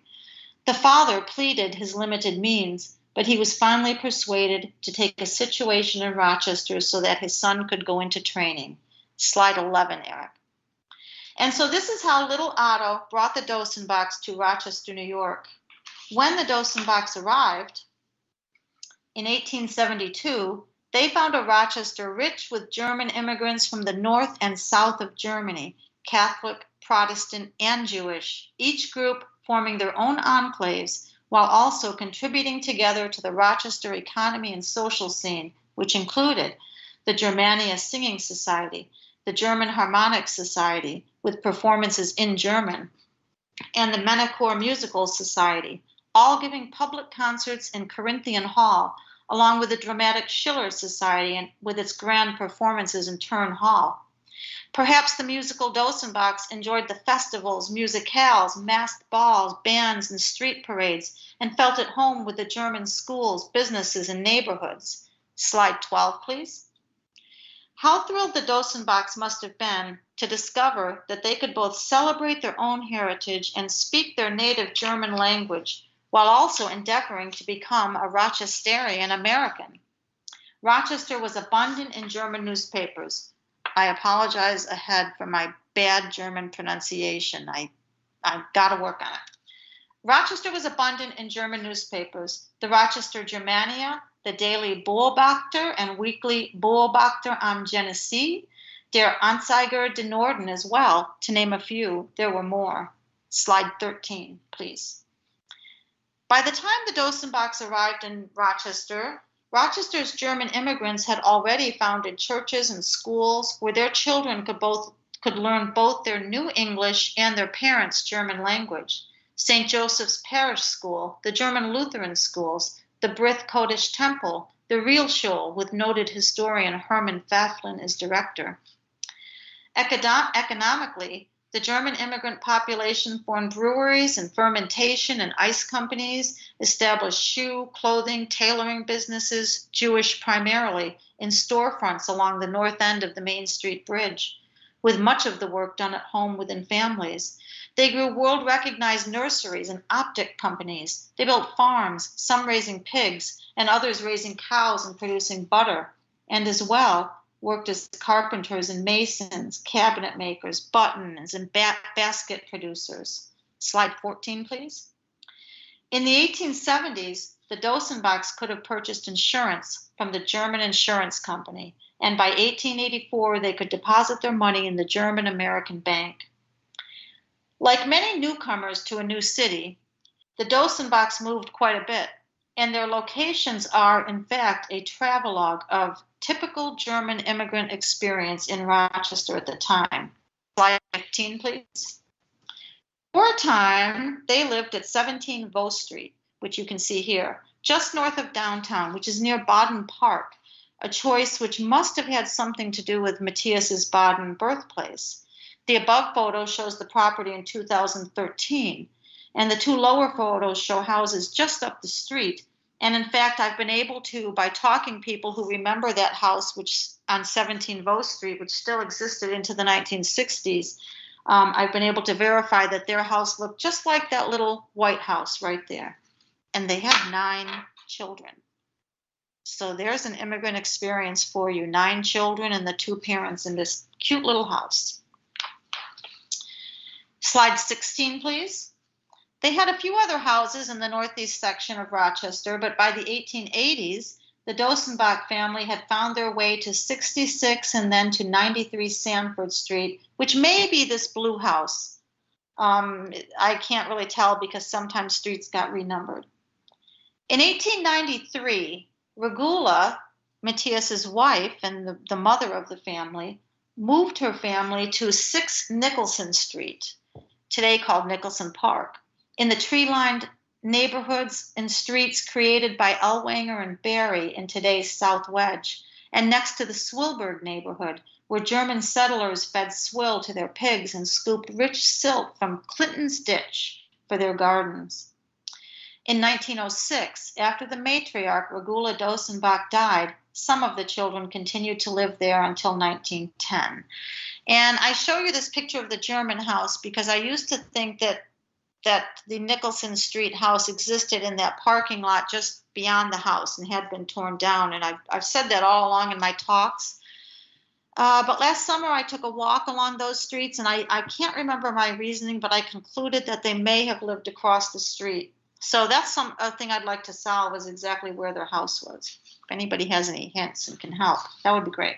The father pleaded his limited means, but he was finally persuaded to take a situation in Rochester so that his son could go into training. Slide 11, Eric. And so this is how little Otto brought the Dosenbachs to Rochester, New York. When the Dosenbachs arrived in 1872, they found a Rochester rich with German immigrants from the north and south of Germany, Catholic, Protestant, and Jewish, each group forming their own enclaves while also contributing together to the Rochester economy and social scene, which included the Germania Singing Society, the German Harmonic Society, with performances in German, and the Menachor Musical Society, all giving public concerts in Corinthian Hall, along with the Dramatic Schiller Society and with its grand performances in Turn Hall. Perhaps the musical Dosenbachs enjoyed the festivals, musicales, masked balls, bands, and street parades, and felt at home with the German schools, businesses, and neighborhoods. Slide 12, please. How thrilled the Dosenbachs must have been to discover that they could both celebrate their own heritage and speak their native German language, while also endeavoring to become a Rochesterian American. Rochester was abundant in German newspapers. I apologize ahead for my bad German pronunciation. I've got to work on it. Rochester was abundant in German newspapers. The Rochester Germania, the Daily Beobachter and Weekly Beobachter am Genesee, Der Anzeiger de Norden as well, to name a few. There were more. Slide 13, please. By the time the Dosenbachs arrived in Rochester, Rochester's German immigrants had already founded churches and schools where their children could learn both their new English and their parents' German language. St. Joseph's Parish School, the German Lutheran schools, the Brith Kodesh Temple, the Realschule, with noted historian Hermann Pfafflin as director. Economically, the German immigrant population formed breweries and fermentation and ice companies, established shoe, clothing, tailoring businesses, Jewish primarily, in storefronts along the north end of the Main Street Bridge, with much of the work done at home within families. They grew world-recognized nurseries and optic companies. They built farms, some raising pigs, and others raising cows and producing butter, and as well worked as carpenters and masons, cabinet makers, buttons, and basket producers. Slide 14, please. In the 1870s, the Dosenbachs could have purchased insurance from the German insurance company, and by 1884, they could deposit their money in the German-American Bank. Like many newcomers to a new city, the Dosenbachs moved quite a bit, and their locations are, in fact, a travelogue of typical German immigrant experience in Rochester at the time. Slide 15, please. For a time, they lived at 17 Vaux Street, which you can see here, just north of downtown, which is near Baden Park, a choice which must have had something to do with Matthias's Baden birthplace. The above photo shows the property in 2013, and the two lower photos show houses just up the street. And in fact, I've been able to, by talking people who remember that house, which on 17 Vaux Street, which still existed into the 1960s, I've been able to verify that their house looked just like that little white house right there. And they had 9 children. So there's an immigrant experience for you, 9 children and the 2 parents in this cute little house. Slide 16, please. They had a few other houses in the northeast section of Rochester, but by the 1880s, the Dosenbach family had found their way to 66 and then to 93 Sanford Street, which may be this blue house. I can't really tell because sometimes streets got renumbered. In 1893, Regula, Matthias's wife and the mother of the family, moved her family to 6 Nicholson Street, today called Nicholson Park, in the tree-lined neighborhoods and streets created by Ellwanger and Barry in today's South Wedge, and next to the Swilberg neighborhood, where German settlers fed swill to their pigs and scooped rich silt from Clinton's Ditch for their gardens. In 1906, after the matriarch Regula Dosenbach died, some of the children continued to live there until 1910. And I show you this picture of the German house because I used to think that the Nicholson Street house existed in that parking lot just beyond the house and had been torn down. And I've said that all along in my talks. But last summer I took a walk along those streets, and I can't remember my reasoning, but I concluded that they may have lived across the street. So that's a thing I'd like to solve, is exactly where their house was. If anybody has any hints and can help, that would be great.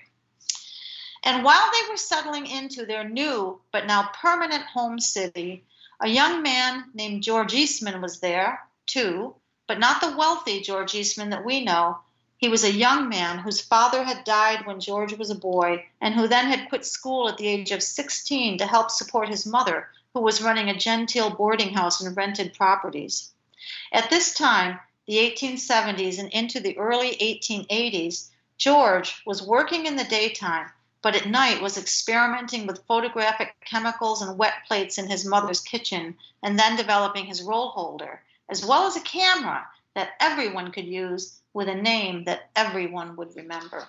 And while they were settling into their new but now permanent home city, a young man named George Eastman was there too, but not the wealthy George Eastman that we know. He was a young man whose father had died when George was a boy, and who then had quit school at the age of 16 to help support his mother, who was running a genteel boarding house and rented properties. At this time, the 1870s and into the early 1880s, George was working in the daytime, but at night was experimenting with photographic chemicals and wet plates in his mother's kitchen, and then developing his roll holder, as well as a camera that everyone could use with a name that everyone would remember.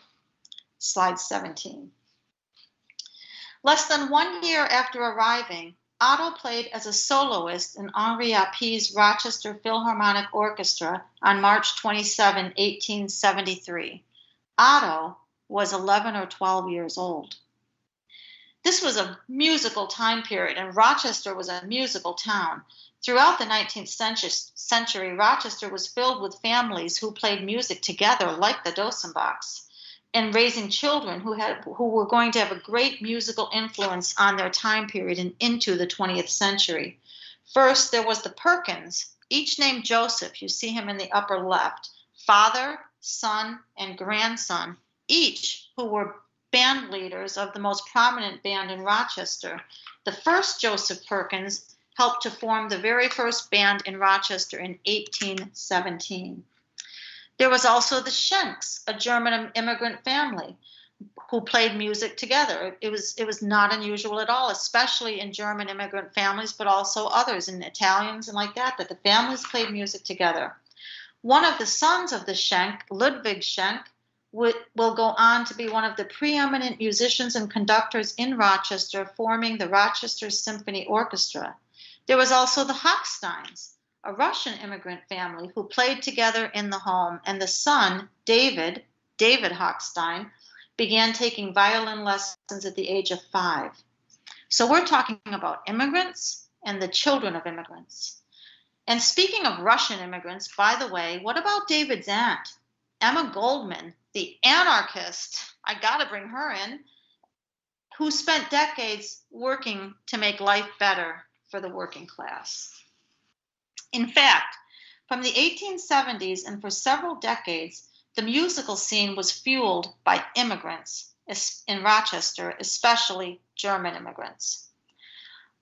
Slide 17. Less than 1 year after arriving, Otto played as a soloist in Henri Appi's Rochester Philharmonic Orchestra on March 27, 1873. Otto was 11 or 12 years old. This was a musical time period, and Rochester was a musical town. Throughout the 19th century, Rochester was filled with families who played music together, like the Dosenbachs, and raising children who were going to have a great musical influence on their time period and into the 20th century. First, there was the Perkins, each named Joseph. You see him in the upper left. Father, son, and grandson, each who were band leaders of the most prominent band in Rochester. The first Joseph Perkins helped to form the very first band in Rochester in 1817. There was also the Schenks, a German immigrant family who played music together. It was not unusual at all, especially in German immigrant families, but also others, in Italians and like that the families played music together. One of the sons of the Schenk, Ludwig Schenk, will go on to be one of the preeminent musicians and conductors in Rochester, forming the Rochester Symphony Orchestra. There was also the Hochsteins, a Russian immigrant family who played together in the home, and the son, David Hochstein, began taking violin lessons at the age of 5. So we're talking about immigrants and the children of immigrants. And speaking of Russian immigrants, by the way, what about David's aunt, Emma Goldman, the anarchist? I got to bring her in, who spent decades working to make life better for the working class. In fact, from the 1870s and for several decades, the musical scene was fueled by immigrants in Rochester, especially German immigrants.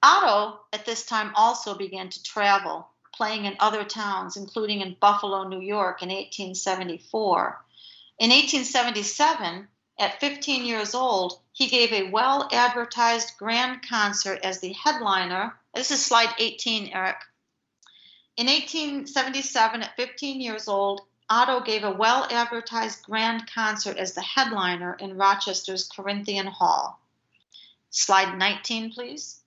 Otto, at this time, also began to travel, playing in other towns, including in Buffalo, New York in 1874. In 1877, at 15 years old, he gave a well-advertised grand concert as the headliner. This is slide 18, Eric. In 1877, at 15 years old, Otto gave a well-advertised grand concert as the headliner in Rochester's Corinthian Hall. Slide 19, please.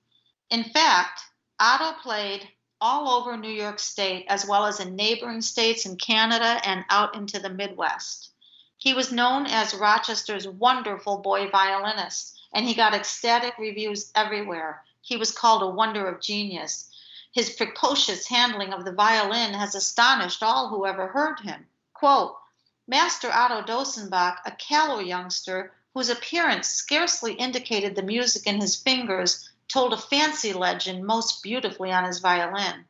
In fact, Otto played all over New York State, as well as in neighboring states in Canada and out into the Midwest. He was known as Rochester's wonderful boy violinist, and he got ecstatic reviews everywhere. He was called a wonder of genius. His precocious handling of the violin has astonished all who ever heard him. Quote, Master Otto Dosenbach, a callow youngster whose appearance scarcely indicated the music in his fingers, told a fancy legend most beautifully on his violin.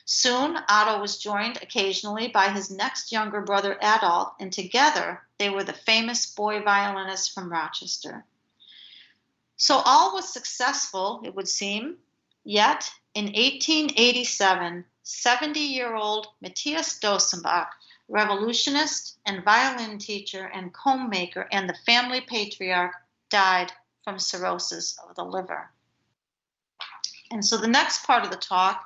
Soon, Otto was joined occasionally by his next younger brother, Adolf, and together they were the famous boy violinists from Rochester. So all was successful, it would seem, yet in 1887, 70-year-old Matthias Dosenbach, revolutionist and violin teacher and comb maker and the family patriarch, died from cirrhosis of the liver. And so the next part of the talk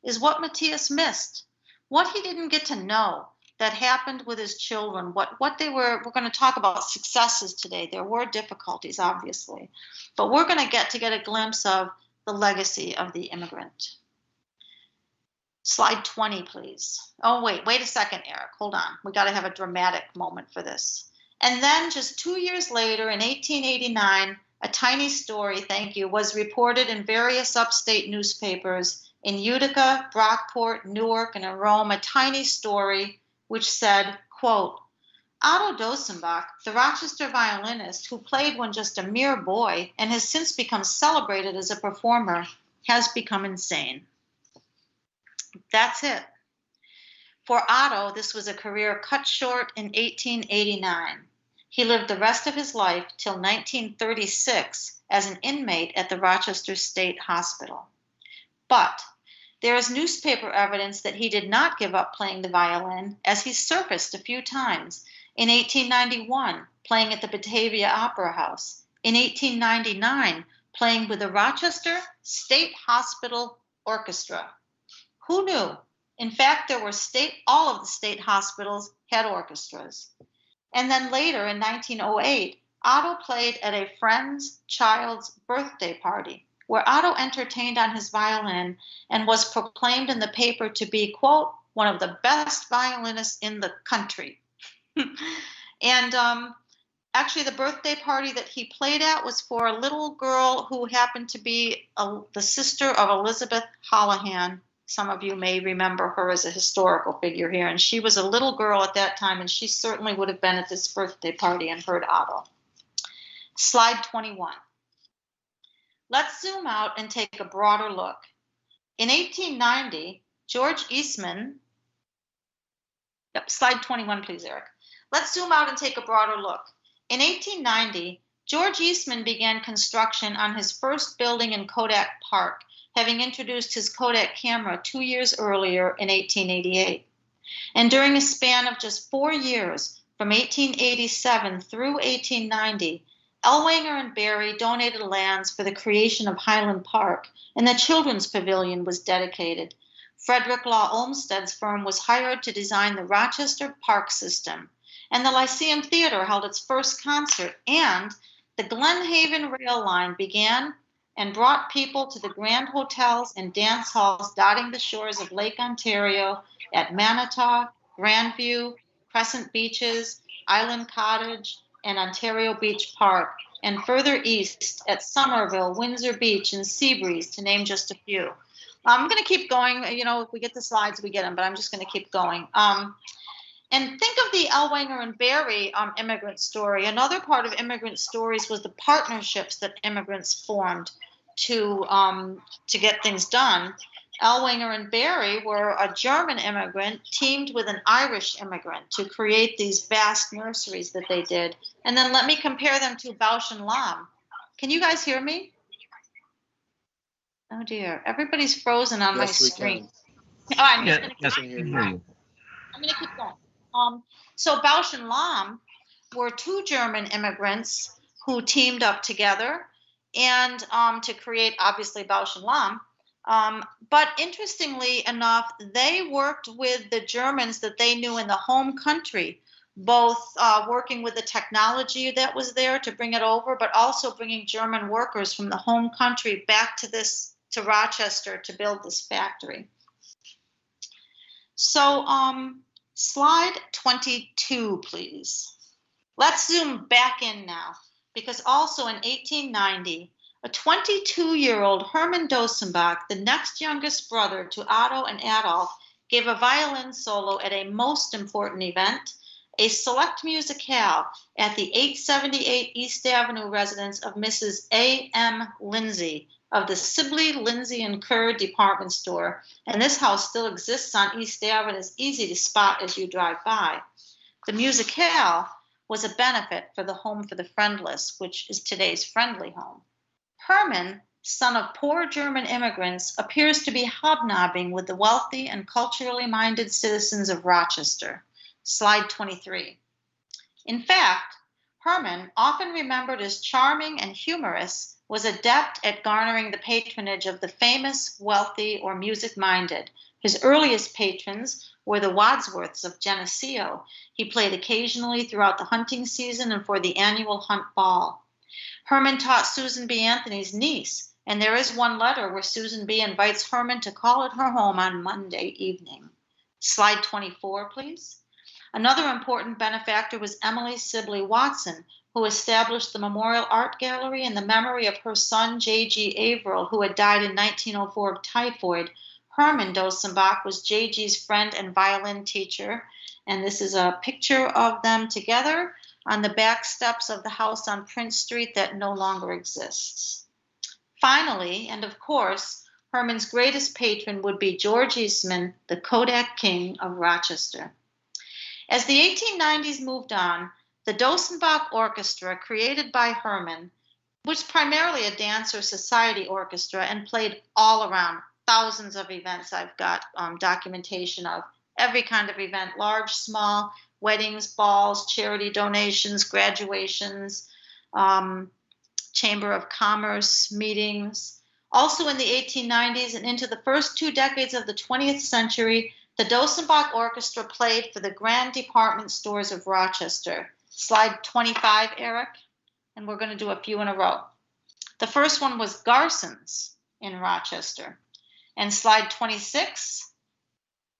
is what Matthias missed, what he didn't get to know that happened with his children, what they were. We're going to talk about successes today. There were difficulties, obviously, but we're going to get a glimpse of the legacy of the immigrant. Slide 20, please. Oh, wait a second, Eric. Hold on. We got to have a dramatic moment for this. And then just 2 years later, in 1889, a tiny story, thank you, was reported in various upstate newspapers in Utica, Brockport, Newark, and in Rome, a tiny story which said, quote, Otto Dosenbach, the Rochester violinist who played when just a mere boy and has since become celebrated as a performer, has become insane. That's it. For Otto, this was a career cut short in 1889. He lived the rest of his life till 1936 as an inmate at the Rochester State Hospital. But there is newspaper evidence that he did not give up playing the violin, as he surfaced a few times. In 1891, playing at the Batavia Opera House. In 1899, playing with the Rochester State Hospital Orchestra. Who knew? In fact, there were all of the state hospitals had orchestras. And then later in 1908, Otto played at a friend's child's birthday party, where Otto entertained on his violin and was proclaimed in the paper to be, quote, one of the best violinists in the country. And actually, the birthday party that he played at was for a little girl who happened to be the sister of Elizabeth Holohan. Some of you may remember her as a historical figure here. And she was a little girl at that time, and she certainly would have been at this birthday party and heard Otto. Slide 21. Let's zoom out and take a broader look. In 1890, George Eastman, slide 21, please, Eric. Let's zoom out and take a broader look. In 1890, George Eastman began construction on his first building in Kodak Park, having introduced his Kodak camera 2 years earlier in 1888. And during a span of just 4 years, from 1887 through 1890, Ellwanger and Barry donated lands for the creation of Highland Park, and the Children's Pavilion was dedicated. Frederick Law Olmsted's firm was hired to design the Rochester Park system, and the Lyceum Theater held its first concert, and the Glenhaven Rail Line began and brought people to the grand hotels and dance halls dotting the shores of Lake Ontario at Manitowoc, Grandview, Crescent Beaches, Island Cottage, and Ontario Beach Park, and further east at Somerville, Windsor Beach, and Seabreeze, to name just a few. I'm going to keep going. You know, if we get the slides, we get them, but I'm just going to keep going. And think of the Ellwanger and Barry immigrant story. Another part of immigrant stories was the partnerships that immigrants formed to get things done. Ellwanger and Barry were a German immigrant teamed with an Irish immigrant to create these vast nurseries that they did. And then let me compare them to Bausch and Lomb. Can you guys hear me? Oh dear, everybody's frozen on my screen. Oh, I'm going to keep going. So Bausch and Lomb were two German immigrants who teamed up together and to create, obviously, Bausch and Lomb. But interestingly enough, they worked with the Germans that they knew in the home country, both working with the technology that was there to bring it over, but also bringing German workers from the home country back to Rochester to build this factory. So slide 22, please. Let's zoom back in now, because also in 1890, a 22-year-old Hermann Dosenbach, the next youngest brother to Otto and Adolf, gave a violin solo at a most important event, a select musicale at the 878 East Avenue residence of Mrs. A.M. Lindsay of the Sibley, Lindsay and Kerr department store. And this house still exists on East Avenue. It's easy to spot as you drive by. The musicale was a benefit for the Home for the Friendless, which is today's Friendly Home. Herman, son of poor German immigrants, appears to be hobnobbing with the wealthy and culturally minded citizens of Rochester. Slide 23. In fact, Herman, often remembered as charming and humorous, was adept at garnering the patronage of the famous, wealthy, or music-minded. His earliest patrons were the Wadsworths of Geneseo. He played occasionally throughout the hunting season and for the annual hunt ball. Herman taught Susan B. Anthony's niece, and there is one letter where Susan B. invites Herman to call at her home on Monday evening. Slide 24, please. Another important benefactor was Emily Sibley Watson, who established the Memorial Art Gallery in the memory of her son, J.G. Averill, who had died in 1904 of typhoid. Herman Dosenbach was J.G.'s friend and violin teacher, and this is a picture of them together on the back steps of the house on Prince Street that no longer exists. Finally, and of course, Herman's greatest patron would be George Eastman, the Kodak King of Rochester. As the 1890s moved on, the Dosenbach Orchestra, created by Herman, was primarily a dance or society orchestra and played all around. Thousands of events I've got documentation of. Every kind of event, large, small, weddings, balls, charity donations, graduations, Chamber of Commerce meetings. Also in the 1890s and into the first 2 decades of the 20th century, the Dosenbach Orchestra played for the grand department stores of Rochester. Slide 25, Eric, and we're going to do a few in a row. The first one was Garson's in Rochester. And slide 26,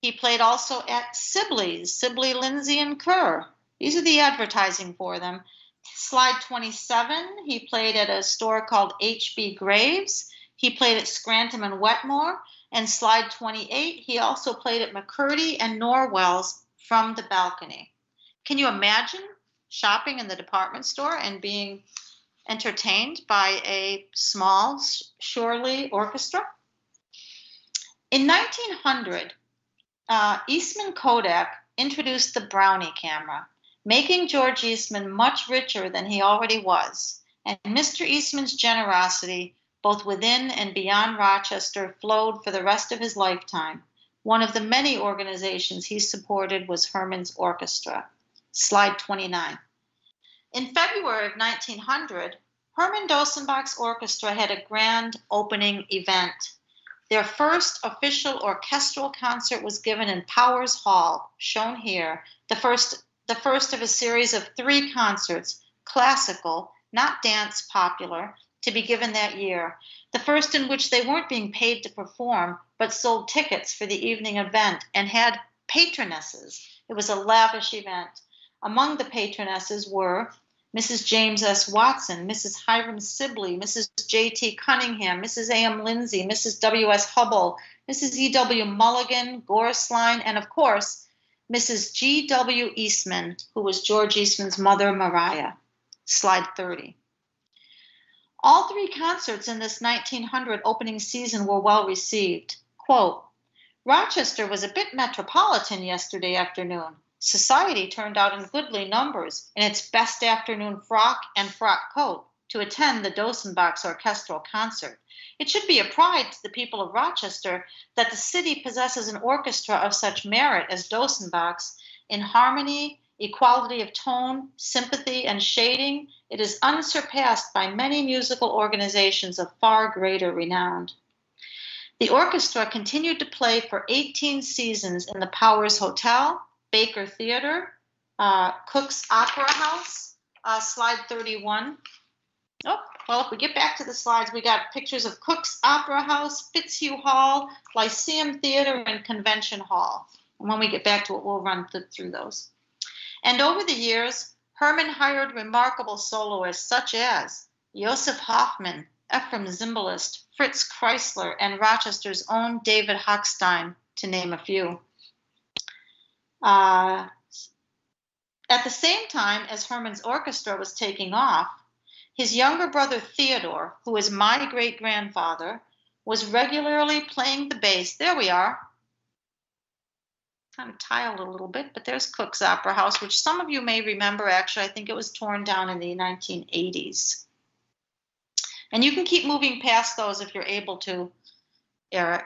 he played also at Sibley's, Sibley, Lindsay, and Kerr. These are the advertising for them. Slide 27, he played at a store called H.B. Graves. He played at Scranton and Wetmore. And slide 28, he also played at McCurdy and Norwell's from the balcony. Can you imagine shopping in the department store and being entertained by a small, Shorely orchestra? In 1900, Eastman Kodak introduced the Brownie camera, making George Eastman much richer than he already was. And Mr. Eastman's generosity, both within and beyond Rochester, flowed for the rest of his lifetime. One of the many organizations he supported was Herman's Orchestra. Slide 29. In February of 1900, Herman Dosenbach's orchestra had a grand opening event. Their first official orchestral concert was given in Powers Hall, shown here, the first of a series of 3 concerts, classical, not dance popular, to be given that year. The first in which they weren't being paid to perform, but sold tickets for the evening event and had patronesses. It was a lavish event. Among the patronesses were Mrs. James S. Watson, Mrs. Hiram Sibley, Mrs. J.T. Cunningham, Mrs. A.M. Lindsay, Mrs. W.S. Hubble, Mrs. E.W. Mulligan, Gorsline, and of course, Mrs. G.W. Eastman, who was George Eastman's mother, Maria. Slide 30. All 3 concerts in this 1900 opening season were well received. Quote, Rochester was a bit metropolitan yesterday afternoon. Society turned out in goodly numbers in its best afternoon frock and frock coat to attend the Dosenbach's orchestral concert. It should be a pride to the people of Rochester that the city possesses an orchestra of such merit as Dosenbach's. In harmony, equality of tone, sympathy, and shading, it is unsurpassed by many musical organizations of far greater renown. The orchestra continued to play for 18 seasons in the Powers Hotel, Baker Theater, Cook's Opera House, slide 31. Oh, well, if we get back to the slides, we got pictures of Cook's Opera House, Fitzhugh Hall, Lyceum Theater, and Convention Hall. And when we get back to it, we'll run through those. And over the years, Herman hired remarkable soloists such as Joseph Hoffman, Ephraim Zimbalist, Fritz Kreisler, and Rochester's own David Hochstein, to name a few. At the same time as Herman's orchestra was taking off, his younger brother Theodore, who is my great-grandfather, was regularly playing the bass. There we are. Kind of tiled a little bit, but there's Cook's Opera House, which some of you may remember. Actually, I think it was torn down in the 1980s. And you can keep moving past those if you're able to, Eric.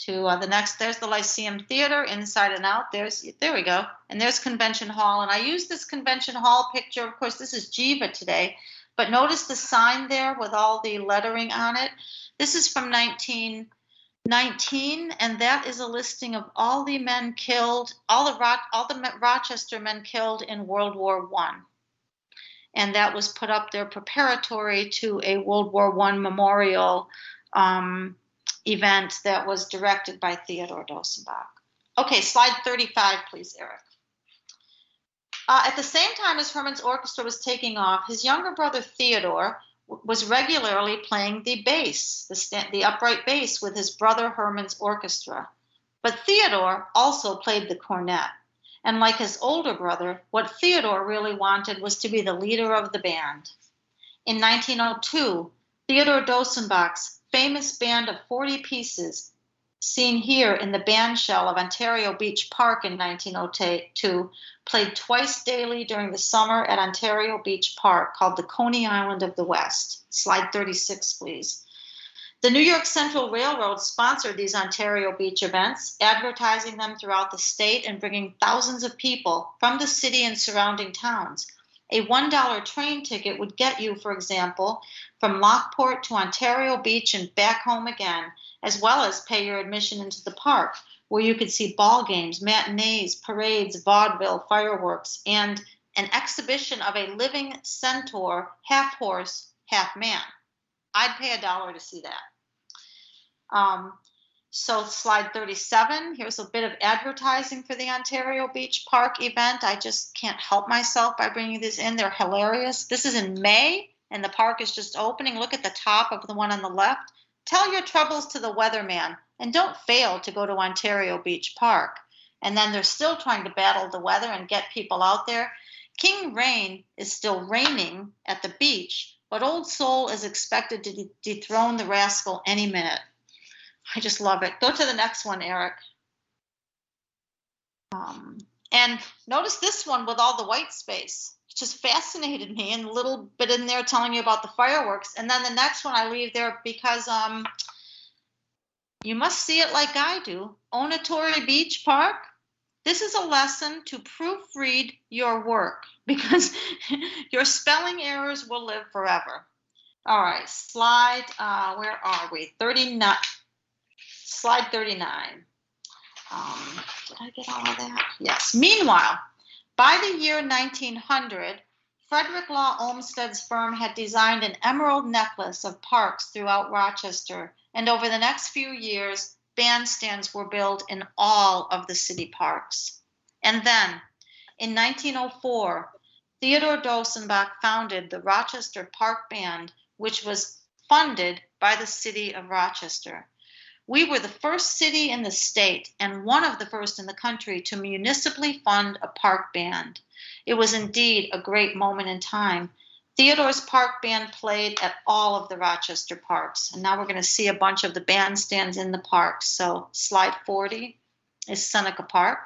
To the next, there's the Lyceum Theater, inside and out. There we go. And there's Convention Hall. And I use this Convention Hall picture. Of course, this is Jiva today. But notice the sign there with all the lettering on it. This is from 1919, and that is a listing of all the men killed, all the Rochester men killed in World War I. And that was put up there preparatory to a World War I memorial event that was directed by Theodore Dosenbach. Okay, slide 35, please, Eric. At the same time as Herman's orchestra was taking off, his younger brother Theodore was regularly playing the bass, the upright bass, with his brother Herman's orchestra. But Theodore also played the cornet. And like his older brother, what Theodore really wanted was to be the leader of the band. In 1902, Theodore Dosenbach's famous band of 40 pieces, seen here in the band shell of Ontario Beach Park in 1902, played twice daily during the summer at Ontario Beach Park, called the Coney Island of the West. Slide 36, please. The New York Central Railroad sponsored these Ontario Beach events, advertising them throughout the state and bringing thousands of people from the city and surrounding towns. A $1 train ticket would get you, for example, from Lockport to Ontario Beach and back home again, as well as pay your admission into the park, where you could see ball games, matinees, parades, vaudeville, fireworks, and an exhibition of a living centaur, half horse, half man. I'd pay $1 to see that. So slide 37, here's a bit of advertising for the Ontario Beach Park event. I just can't help myself by bringing these in. They're hilarious. This is in May, and the park is just opening. Look at the top of the one on the left. Tell your troubles to the weatherman, and don't fail to go to Ontario Beach Park. And then they're still trying to battle the weather and get people out there. King Rain is still reigning at the beach, but Old Soul is expected to dethrone the rascal any minute. I just love it. Go to the next one, Eric. And notice this one with all the white space. It just fascinated me, and a little bit in there telling you about the fireworks. And then the next one I leave there because you must see it like I do. Onatory Beach Park. This is a lesson to proofread your work because your spelling errors will live forever. All right, slide, where are we? 39. Slide 39. Did I get all of that? Yes. Meanwhile, by the year 1900, Frederick Law Olmsted's firm had designed an emerald necklace of parks throughout Rochester, and over the next few years, bandstands were built in all of the city parks. And then, in 1904, Theodore Dosenbach founded the Rochester Park Band, which was funded by the city of Rochester. We were the first city in the state and one of the first in the country to municipally fund a park band. It was indeed a great moment in time. Theodore's park band played at all of the Rochester parks. And now we're going to see a bunch of the bandstands in the parks. So slide 40 is Seneca Park,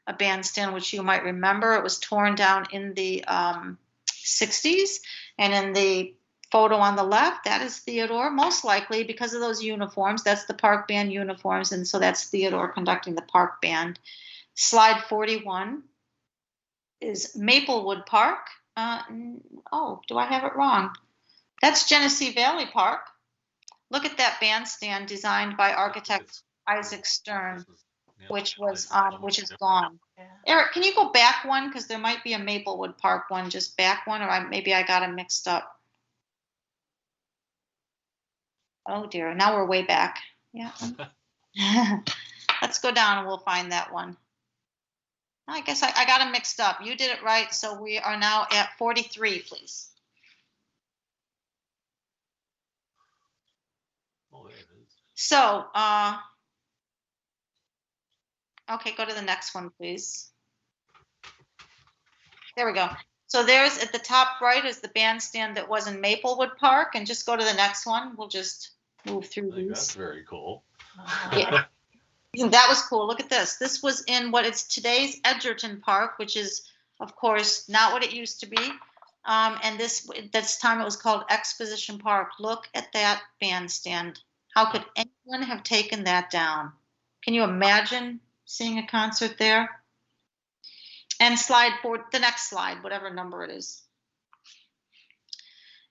a bandstand which you might remember. It was torn down in the 60s. And in the photo on the left, that is Theodore, most likely because of those uniforms. That's the park band uniforms, and so that's Theodore conducting the park band. Slide 41 is Maplewood Park. Oh, do I have it wrong? That's Genesee Valley Park. Look at that bandstand designed by architect Isaac Stern, which is gone. Eric, can you go back one? Because there might be a Maplewood Park one, just back one, or maybe I got them mixed up. Oh dear, now we're way back. Yeah. Let's go down and we'll find that one. I guess I got them mixed up. You did it right, so we are now at 43, please.
Oh, there it is.
So, okay, go to the next one, please. There we go. So there's at the top right is the bandstand that was in Maplewood Park, and just go to the next one. We'll just move through
I think
these.
that's very cool.
Yeah. That was cool. Look at this. This was in what is today's Edgerton Park, which is, of course, not what it used to be. And this time it was called Exposition Park. Look at that bandstand. How could anyone have taken that down? Can you imagine seeing a concert there? And the next slide, whatever number it is.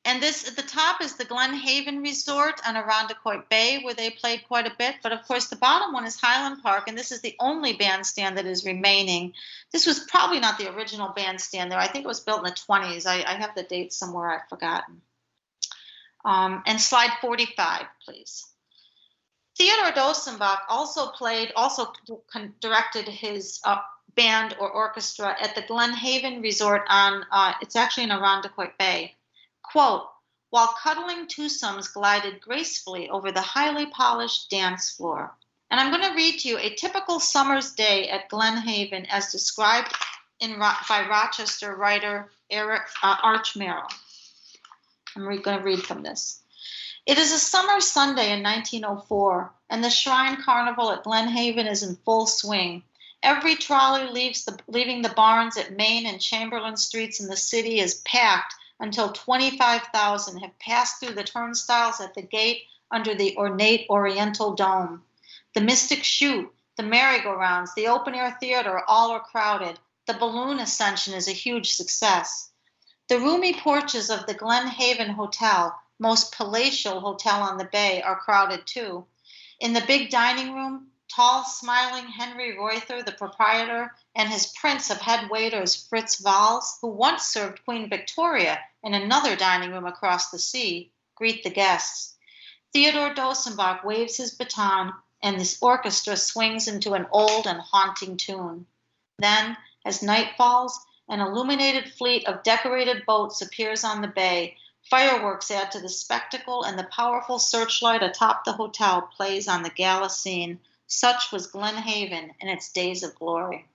And this at the top is the Glen Haven Resort on Irondequoit Bay, where they played quite a bit. But of course, the bottom one is Highland Park, and this is the only bandstand that is remaining. This was probably not the original bandstand there. I think it was built in the 20s. I have the date somewhere, I've forgotten. And slide 45, please. Theodore Dosenbach also directed his band or orchestra at the Glen Haven Resort on, it's actually in Irondequoit Bay. Quote, while cuddling twosomes glided gracefully over the highly polished dance floor. And I'm going to read to you a typical summer's day at Glen Haven as described by Rochester writer Arch Merrill. I'm going to read from this. It is a summer Sunday in 1904, and the Shrine Carnival at Glen Haven is in full swing. Every trolley leaving the barns at Main and Chamberlain Streets in the city is packed until 25,000 have passed through the turnstiles at the gate under the ornate Oriental dome. The Mystic Chute, the merry-go-rounds, the open-air theater, all are crowded. The balloon ascension is a huge success. The roomy porches of the Glen Haven Hotel, most palatial hotel on the bay, are crowded too. In the big dining room, tall, smiling Henry Reuther, the proprietor, and his prince of head waiters, Fritz Valls, who once served Queen Victoria in another dining room across the sea, greet the guests. Theodore Dosenbach waves his baton, and this orchestra swings into an old and haunting tune. Then, as night falls, an illuminated fleet of decorated boats appears on the bay. Fireworks add to the spectacle, and the powerful searchlight atop the hotel plays on the gala scene. Such was Glen Haven in its days of glory.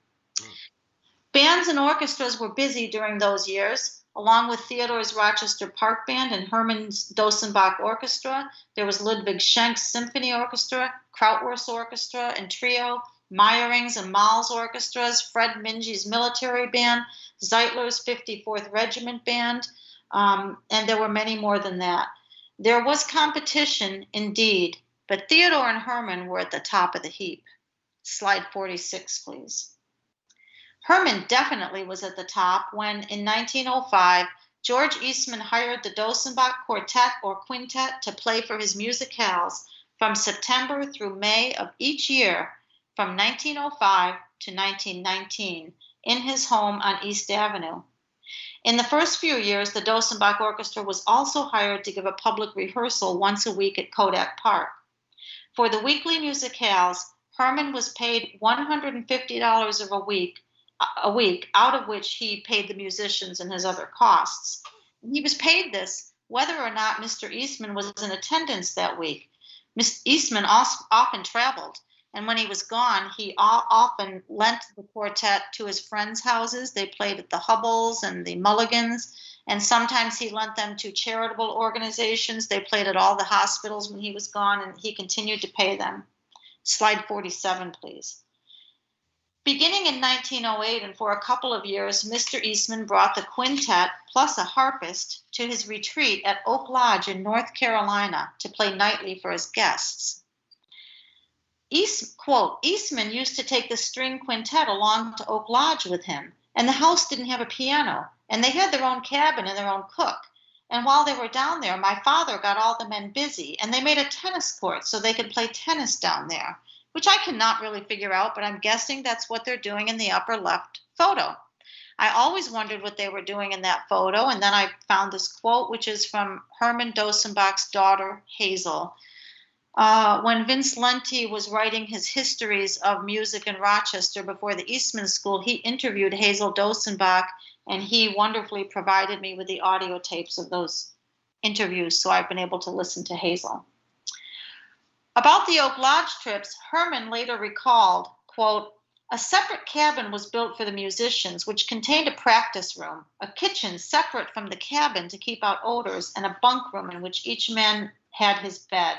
Bands and orchestras were busy during those years. Along with Theodore's Rochester Park Band and Herman's Dosenbach Orchestra, there was Ludwig Schenk's Symphony Orchestra, Krautwerk's Orchestra and Trio, Meyering's and Mahl's orchestras, Fred Minge's Military Band, Zeitler's 54th Regiment Band, and there were many more than that. There was competition, indeed, but Theodore and Herman were at the top of the heap. Slide 46, please. Herman definitely was at the top when, in 1905, George Eastman hired the Dosenbach Quartet or Quintet to play for his musicales from September through May of each year from 1905 to 1919 in his home on East Avenue. In the first few years, the Dosenbach Orchestra was also hired to give a public rehearsal once a week at Kodak Park. For the weekly musicales, Herman was paid $150 a week, out of which he paid the musicians and his other costs. And he was paid this whether or not Mr. Eastman was in attendance that week. Mr. Eastman often traveled, and when he was gone, he often lent the quartet to his friends' houses. They played at the Hubbles and the Mulligans, and sometimes he lent them to charitable organizations. They played at all the hospitals when he was gone, and he continued to pay them. Slide 47, please. Beginning in 1908 and for a couple of years, Mr. Eastman brought the quintet plus a harpist to his retreat at Oak Lodge in North Carolina to play nightly for his guests. Quote, Eastman used to take the string quintet along to Oak Lodge with him, and the house didn't have a piano, and they had their own cabin and their own cook. And while they were down there, my father got all the men busy, and they made a tennis court so they could play tennis down there, which I cannot really figure out, but I'm guessing that's what they're doing in the upper left photo. I always wondered what they were doing in that photo, and then I found this quote, which is from Herman Dosenbach's daughter, Hazel. When Vince Lenti was writing his histories of music in Rochester before the Eastman School, he interviewed Hazel Dosenbach, and he wonderfully provided me with the audio tapes of those interviews, so I've been able to listen to Hazel. About the Oak Lodge trips, Herman later recalled, quote, A separate cabin was built for the musicians, which contained a practice room, a kitchen separate from the cabin to keep out odors, and a bunk room in which each man had his bed.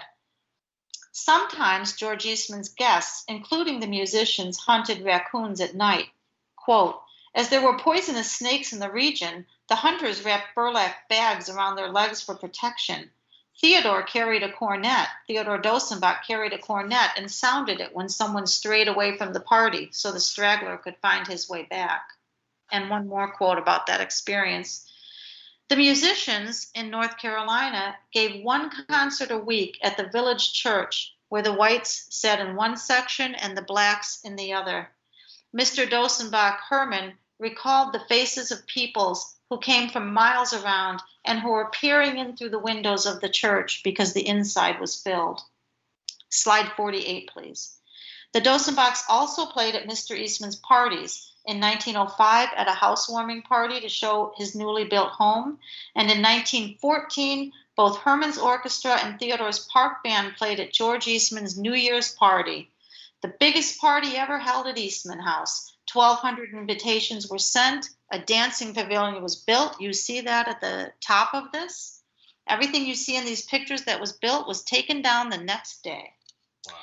Sometimes George Eastman's guests, including the musicians, hunted raccoons at night. Quote, as there were poisonous snakes in the region, the hunters wrapped burlap bags around their legs for protection. Theodore Dosenbach carried a cornet and sounded it when someone strayed away from the party so the straggler could find his way back. And one more quote about that experience. The musicians in North Carolina gave one concert a week at the village church where the whites sat in one section and the blacks in the other. Mr. Dosenbach Herman recalled the faces of peoples who came from miles around and who were peering in through the windows of the church because the inside was filled. Slide 48, please. The Dosenbachs also played at Mr. Eastman's parties. In 1905 at a housewarming party to show his newly built home. And in 1914, both Herman's orchestra and Theodore's park band played at George Eastman's New Year's party, the biggest party ever held at Eastman House. 1,200 invitations were sent. A dancing pavilion was built. You see that at the top of this. Everything you see in these pictures that was built was taken down the next day.
Wow.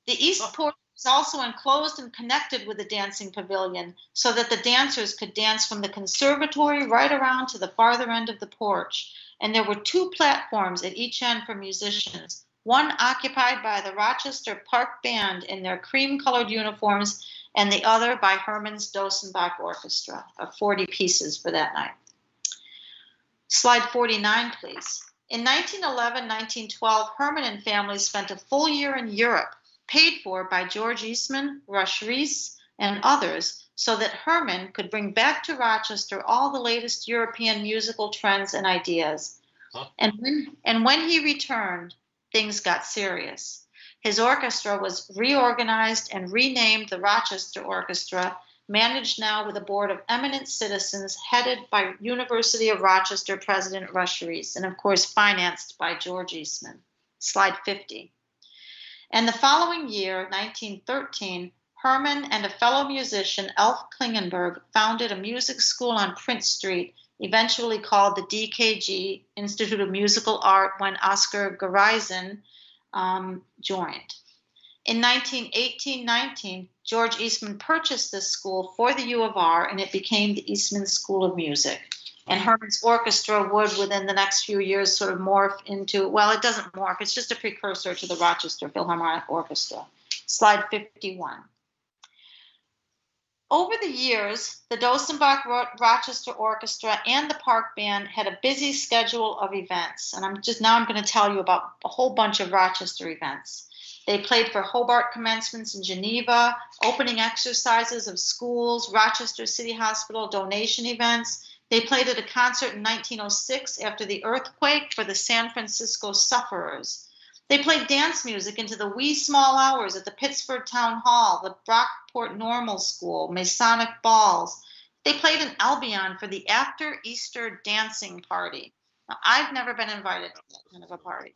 The east porch was also enclosed and connected with the dancing pavilion so that the dancers could dance from the conservatory right around to the farther end of the porch. And there were 2 platforms at each end for musicians, one occupied by the Rochester Park Band in their cream-colored uniforms and the other by Herman's Dosenbach Orchestra, of 40 pieces for that night. Slide 49, please. In 1911-1912, Herman and family spent a full year in Europe, paid for by George Eastman, Rush Reese, and others, so that Herman could bring back to Rochester all the latest European musical trends and ideas.
Huh?
And when he returned, things got serious. His orchestra was reorganized and renamed the Rochester Orchestra, managed now with a board of eminent citizens headed by University of Rochester President Rush Reese, and of course financed by George Eastman. Slide 50. And the following year, 1913, Herman and a fellow musician, Elf Klingenberg, founded a music school on Prince Street, eventually called the DKG, Institute of Musical Art, when Oscar Gereisen joined. In 1918-19, George Eastman purchased this school for the U of R, and it became the Eastman School of Music. And Herman's orchestra would, within the next few years, sort of morph into, well, it doesn't morph, it's just a precursor to the Rochester Philharmonic Orchestra. Slide 51. Over the years, the Dosenbach Rochester Orchestra and the Park Band had a busy schedule of events. And I'm going to tell you about a whole bunch of Rochester events. They played for Hobart commencements in Geneva, opening exercises of schools, Rochester City Hospital donation events. They played at a concert in 1906 after the earthquake for the San Francisco sufferers. They played dance music into the wee small hours at the Pittsford Town Hall, the Brockport Normal School, Masonic balls. They played in Albion for the after Easter dancing party. Now, I've never been invited to that kind of a party.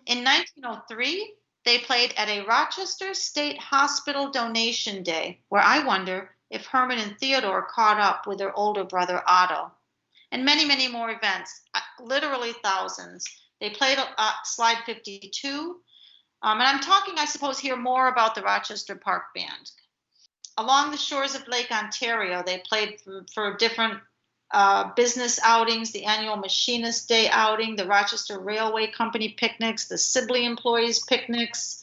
In 1903, they played at a Rochester State Hospital donation day, where I wonder if Herman and Theodore caught up with their older brother Otto. And many, many more events, literally thousands. They played slide 52. And I'm talking, I suppose, here more about the Rochester Park Band. Along the shores of Lake Ontario, they played for different business outings, the annual Machinist Day outing, the Rochester Railway Company picnics, the Sibley employees picnics,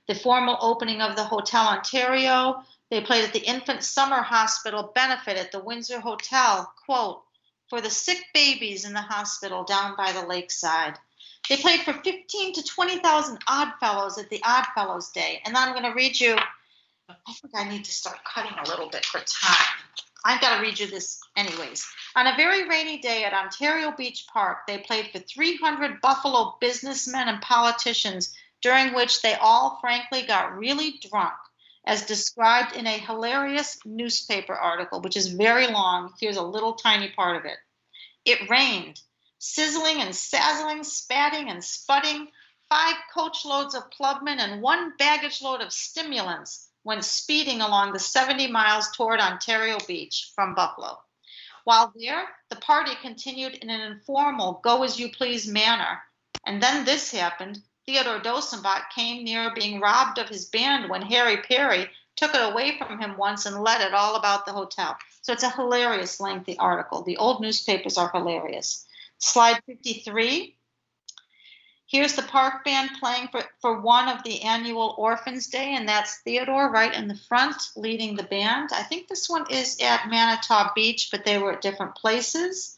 the formal opening of the Hotel Ontario. They played at the Infant Summer Hospital benefit at the Windsor Hotel, quote, for the sick babies in the hospital down by the lakeside. They played for 15 to 20,000 Oddfellows at the Oddfellows Day. And I'm going to read you, I think I need to start cutting a little bit for time. I've got to read you this anyways. On a very rainy day at Ontario Beach Park, they played for 300 Buffalo businessmen and politicians, during which they all frankly got really drunk, as described in a hilarious newspaper article, which is very long. Here's a little tiny part of it. It rained, sizzling and sazzling, spatting and sputting, 5 coachloads of clubmen and 1 baggage load of stimulants, went speeding along the 70 miles toward Ontario Beach from Buffalo. While there, the party continued in an informal, go-as-you-please manner. And then this happened. Theodore Dosenbach came near being robbed of his band when Harry Perry took it away from him once and led it all about the hotel. So it's a hilarious, lengthy article. The old newspapers are hilarious. Slide 53. Here's the park band playing for one of the annual Orphans' Day, and that's Theodore right in the front leading the band. I think this one is at Manitou Beach, but they were at different places.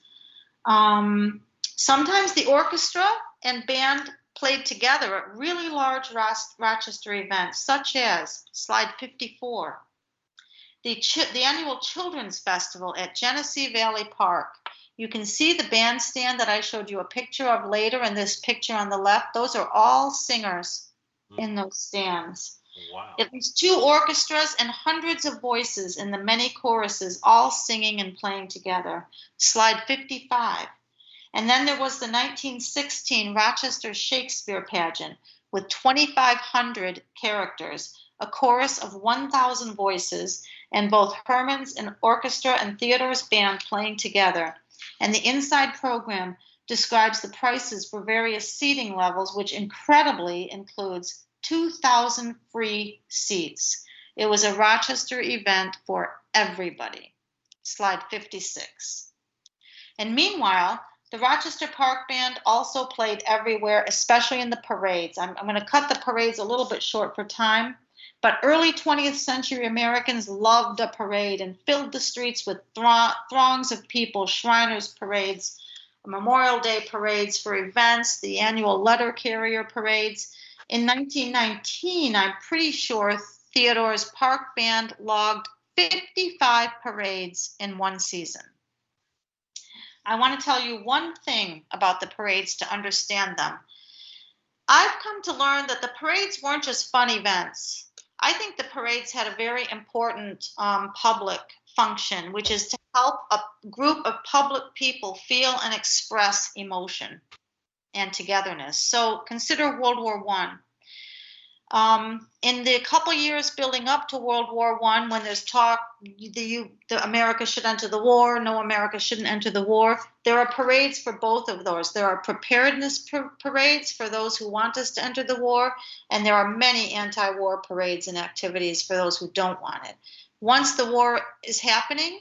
Sometimes the orchestra and band played together at really large Rochester events, such as, slide 54, the annual Children's Festival at Genesee Valley Park. You can see the bandstand that I showed you a picture of later in this picture on the left. Those are all singers in those stands.
Wow.
At least 2 orchestras and hundreds of voices in the many choruses, all singing and playing together. Slide 55. And then there was the 1916 Rochester Shakespeare pageant with 2,500 characters, a chorus of 1,000 voices, and both Herman's and orchestra and Theodore's band playing together. And the inside program describes the prices for various seating levels, which incredibly includes 2,000 free seats. It was a Rochester event for everybody. Slide 56. And meanwhile, the Rochester Park Band also played everywhere, especially in the parades. I'm going to cut the parades a little bit short for time, but early 20th century Americans loved a parade and filled the streets with throngs of people, Shriners parades, Memorial Day parades for events, the annual letter carrier parades. In 1919, I'm pretty sure Theodore's Park Band logged 55 parades in one season. I want to tell you one thing about the parades to understand them. I've come to learn that the parades weren't just fun events. I think the parades had a very important public function, which is to help a group of public people feel and express emotion and togetherness. So consider World War I. In the couple years building up to World War I, when there's talk the America should enter the war, no, America shouldn't enter the war, there are parades for both of those. There are preparedness parades for those who want us to enter the war, and there are many anti-war parades and activities for those who don't want it. Once the war is happening,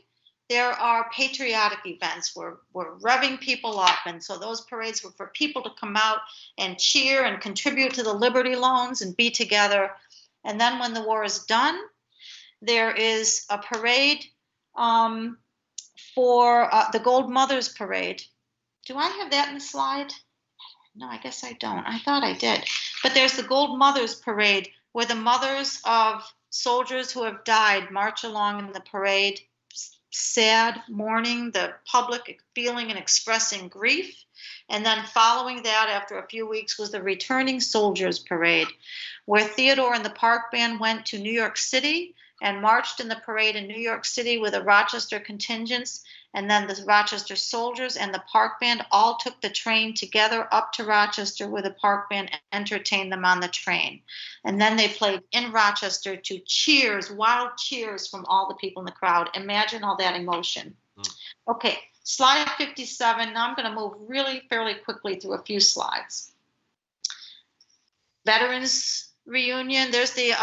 there are patriotic events where we're revving people up. And so those parades were for people to come out and cheer and contribute to the Liberty Loans and be together. And then when the war is done, there is a parade for the Gold Mothers Parade. Do I have that in the slide? No, I guess I don't. I thought I did. But there's the Gold Mothers Parade, where the mothers of soldiers who have died march along in the parade, sad, mourning, the public feeling and expressing grief. And then following that, after a few weeks, was the Returning Soldiers Parade, where Theodore and the Park Band went to New York City and marched in the parade in New York City with the Rochester contingents. And then the Rochester soldiers and the Park Band all took the train together up to Rochester, where the Park Band entertained them on the train. And then they played in Rochester to cheers, wild cheers from all the people in the crowd. Imagine all that emotion. Okay, slide 57. Now I'm going to move really fairly quickly through a few slides. Veterans Reunion. There's the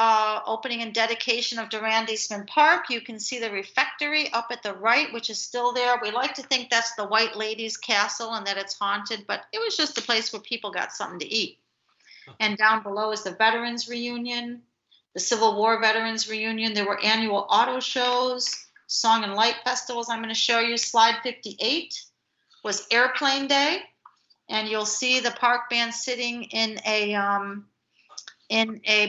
opening and dedication of Durand Eastman Park. You can see the refectory up at the right, which is still there. We like to think that's the White Lady's Castle and that it's haunted, but it was just a place where people got something to eat. And down below is the Veterans Reunion, the Civil War Veterans Reunion. There were annual auto shows, song and light festivals. I'm going to show you slide 58 was Airplane Day, and you'll see the park band sitting in a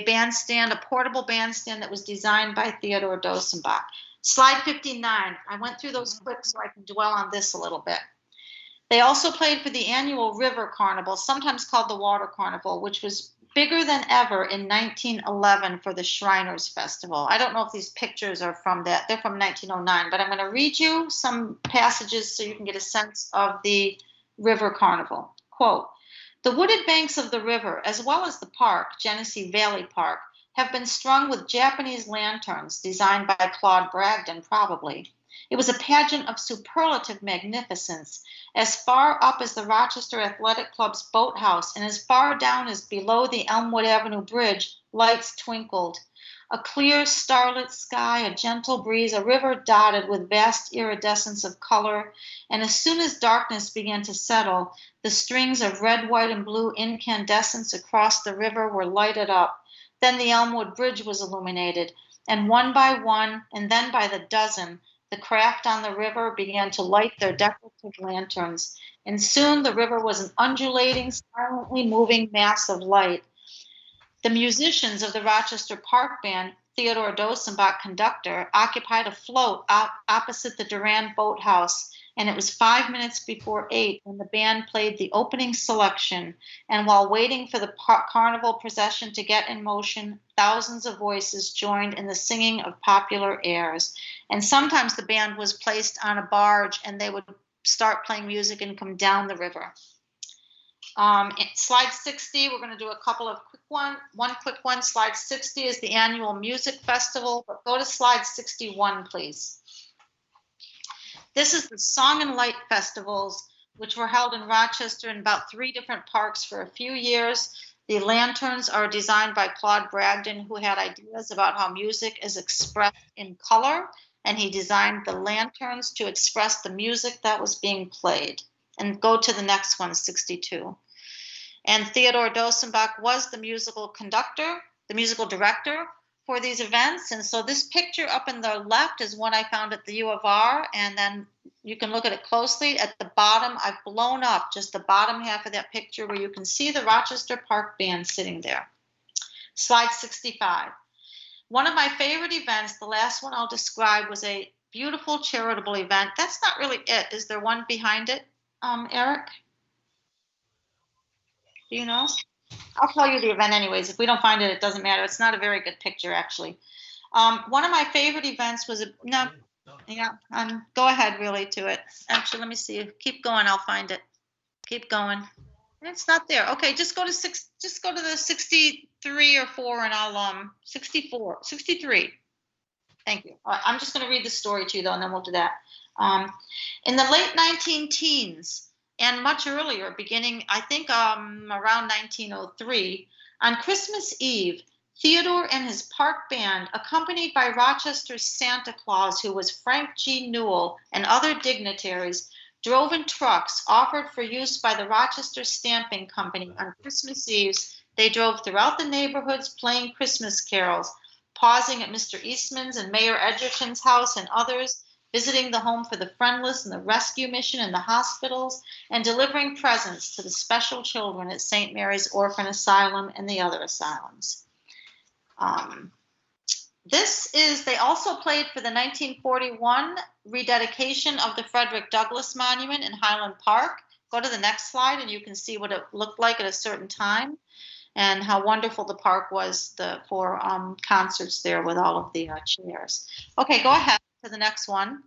bandstand, a portable bandstand that was designed by Theodore Dosenbach. Slide 59. I went through those quick so I can dwell on this a little bit. They also played for the annual River Carnival, sometimes called the Water Carnival, which was bigger than ever in 1911 for the Shriners Festival. I don't know if these pictures are from that. They're from 1909, but I'm going to read you some passages so you can get a sense of the River Carnival. Quote, "The wooded banks of the river, as well as the park, Genesee Valley Park, have been strung with Japanese lanterns designed by Claude Bragdon, probably. It was a pageant of superlative magnificence, as far up as the Rochester Athletic Club's boathouse and as far down as below the Elmwood Avenue Bridge, lights twinkled. A clear, starlit sky, a gentle breeze, a river dotted with vast iridescence of color, and as soon as darkness began to settle, the strings of red, white, and blue incandescents across the river were lighted up. Then the Elmwood Bridge was illuminated, and one by one, and then by the dozen, the craft on the river began to light their decorative lanterns, and soon the river was an undulating, silently moving mass of light. The musicians of the Rochester Park Band, Theodore Dosenbach, conductor, occupied a float opposite the Durand Boathouse, and it was 5 minutes before 8 when the band played the opening selection. And while waiting for the carnival procession to get in motion, thousands of voices joined in the singing of popular airs. And sometimes the band was placed on a barge, and they would start playing music and come down the river. Slide 60, we're going to do a couple of one quick one. Slide 60 is the annual music festival, but go to slide 61, please. This is the Song and Light Festivals, which were held in Rochester in about 3 different parks for a few years. The lanterns are designed by Claude Bragdon, who had ideas about how music is expressed in color, and he designed the lanterns to express the music that was being played. And go to the next one, 62. And Theodore Dosenbach was the musical director for these events. And so this picture up in the left is one I found at the U of R. And then you can look at it closely. At the bottom, I've blown up just the bottom half of that picture where you can see the Rochester Park Band sitting there. Slide 65. One of my favorite events, the last one I'll describe, was a beautiful charitable event. That's not really it. Is there one behind it, Eric? Do you know? I'll tell you the event anyways. If we don't find it, it doesn't matter. It's not a very good picture, actually. One of my favorite events was go ahead really to it. Actually, let me see. Keep going. I'll find it. Keep going. It's not there. Okay, just go to the 63 or 4 and I'll 63. Thank you. I'm just going to read the story to you though, and then we'll do that. In the late 19 teens, and much earlier, beginning, I think, around 1903, on Christmas Eve, Theodore and his park band, accompanied by Rochester's Santa Claus, who was Frank G. Newell, and other dignitaries, drove in trucks offered for use by the Rochester Stamping Company on Christmas Eves. They drove throughout the neighborhoods playing Christmas carols, pausing at Mr. Eastman's and Mayor Edgerton's house and others, visiting the Home for the Friendless and the Rescue Mission and the hospitals, and delivering presents to the special children at St. Mary's Orphan Asylum and the other asylums. They also played for the 1941 rededication of the Frederick Douglass Monument in Highland Park. Go to the next slide and you can see what it looked like at a certain time and how wonderful the park was for concerts there with all of the chairs. Okay, go ahead to the next one. I'm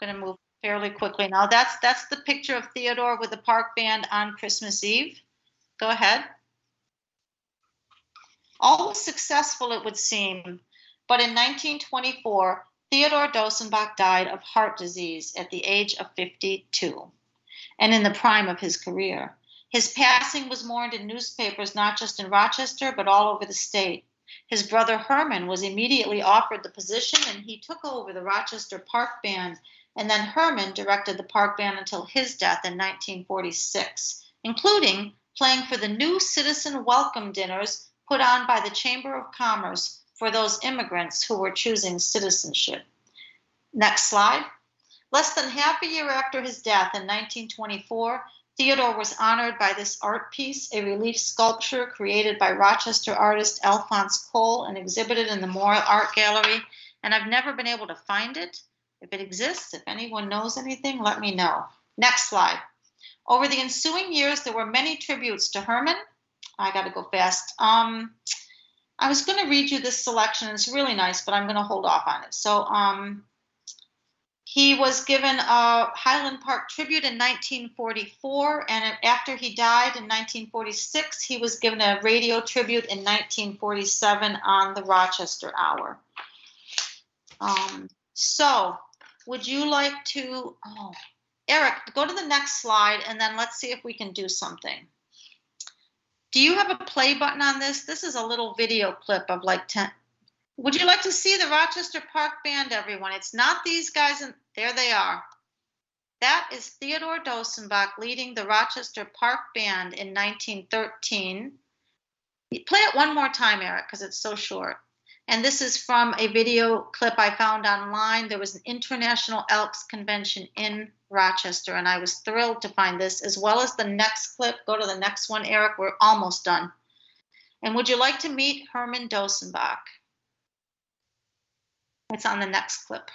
going to move fairly quickly now. That's the picture of Theodore with the park band on Christmas Eve. Go ahead. All was successful, it would seem, but in 1924, Theodore Dosenbach died of heart disease at the age of 52, and in the prime of his career. His passing was mourned in newspapers, not just in Rochester, but all over the state. His brother Herman was immediately offered the position, and he took over the Rochester Park Band, and then Herman directed the park band until his death in 1946, including playing for the new citizen welcome dinners put on by the Chamber of Commerce for those immigrants who were choosing citizenship. Next slide. Less than half a year after his death in 1924, Theodore was honored by this art piece, a relief sculpture created by Rochester artist Alphonse Cole and exhibited in the Morrill Art Gallery. And I've never been able to find it. If it exists, if anyone knows anything, let me know. Next slide. Over the ensuing years, there were many tributes to Herman. I got to go fast. I was going to read you this selection. It's really nice, but I'm going to hold off on it. So He was given a Highland Park tribute in 1944, and after he died in 1946, he was given a radio tribute in 1947 on the Rochester Hour. So, would you like to, Eric, go to the next slide, and then let's see if we can do something. Do you have a play button on this? This is a little video clip of like 10. Would you like to see the Rochester Park Band, everyone? It's not these guys, and there they are. That is Theodore Dosenbach leading the Rochester Park Band in 1913. Play it one more time, Eric, because it's so short. And this is from a video clip I found online. There was an International Elks Convention in Rochester, and I was thrilled to find this, as well as the next clip. Go to the next one, Eric. We're almost done. And would you like to meet Herman Dosenbach? It's on the next clip.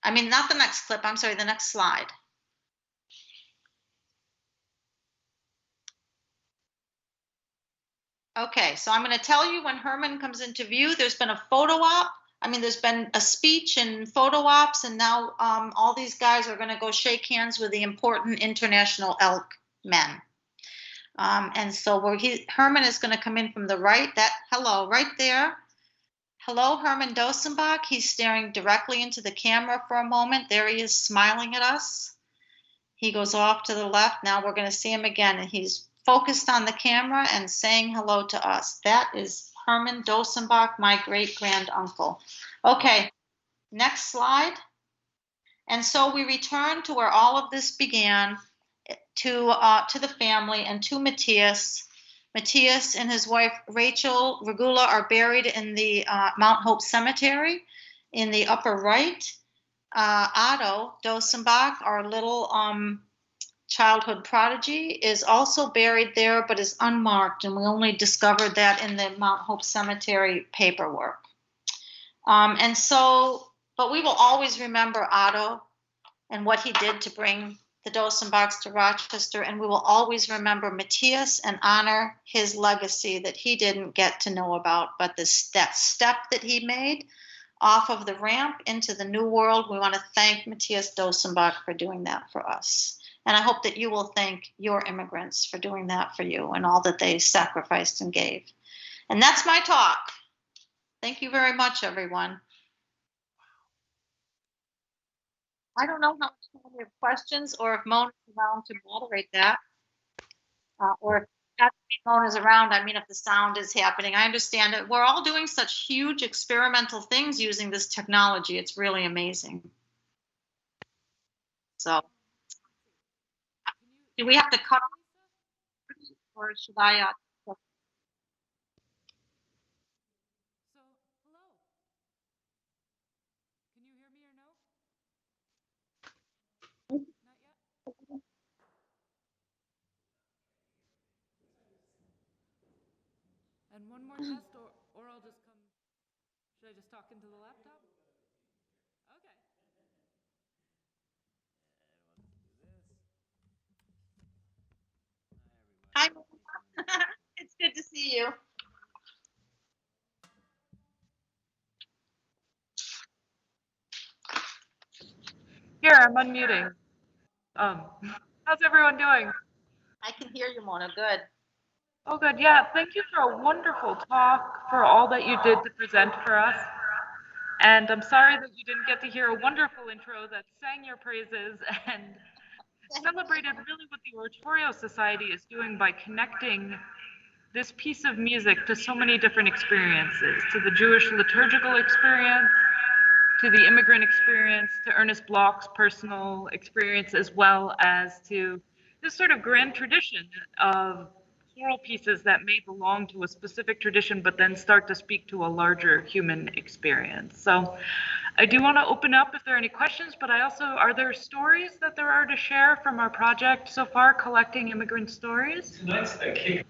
I mean, not the next clip. I'm sorry, the next slide. Okay, so I'm going to tell you when Herman comes into view. There's been a photo op. I mean, there's been a speech and photo ops, and now all these guys are going to go shake hands with the important international elk men. And so Herman is going to come in from the right. Hello, right there. Hello, Herman Dosenbach. He's staring directly into the camera for a moment. There he is, smiling at us. He goes off to the left. Now we're going to see him again, and he's focused on the camera and saying hello to us. That is Herman Dosenbach, my great-grand-uncle. Okay, next slide. And so we return to where all of this began, to the family and to Matthias. Matthias and his wife Rachel Regula are buried in the Mount Hope Cemetery in the upper right. Otto Dosenbach, our little childhood prodigy, is also buried there, but is unmarked, and we only discovered that in the Mount Hope Cemetery paperwork. But we will always remember Otto and what he did to bring the Dosenbachs to Rochester, and we will always remember Matthias and honor his legacy that he didn't get to know about, but that step that he made off of the ramp into the new world. We want to thank Matthias Dosenbach for doing that for us. And I hope that you will thank your immigrants for doing that for you and all that they sacrificed and gave. And that's my talk. Thank you very much, everyone. I don't know how much time we have questions, or if Mona's around to moderate that. Or if Mona's around, I mean, if the sound is happening. I understand it. We're all doing such huge experimental things using this technology. It's really amazing. So, do we have to cut off, or should I?
So, hello. Can you hear me or no? Not yet? And one more test, or I'll just come. Should I just talk into the laptop? Okay.
Hi, it's good to see you.
Here, I'm unmuting. How's everyone doing?
I can hear you, Mona. Good.
Oh, good. Yeah, thank you for a wonderful talk, for all that you did to present for us. And I'm sorry that you didn't get to hear a wonderful intro that sang your praises and celebrated really what the Oratorio Society is doing by connecting this piece of music to so many different experiences, to the Jewish liturgical experience, to the immigrant experience, to Ernest Bloch's personal experience, as well as to this sort of grand tradition of choral pieces that may belong to a specific tradition, but then start to speak to a larger human experience. So I do want to open up if there are any questions, but are there stories that there are to share from our project so far, collecting immigrant stories?
Tonight's the kick.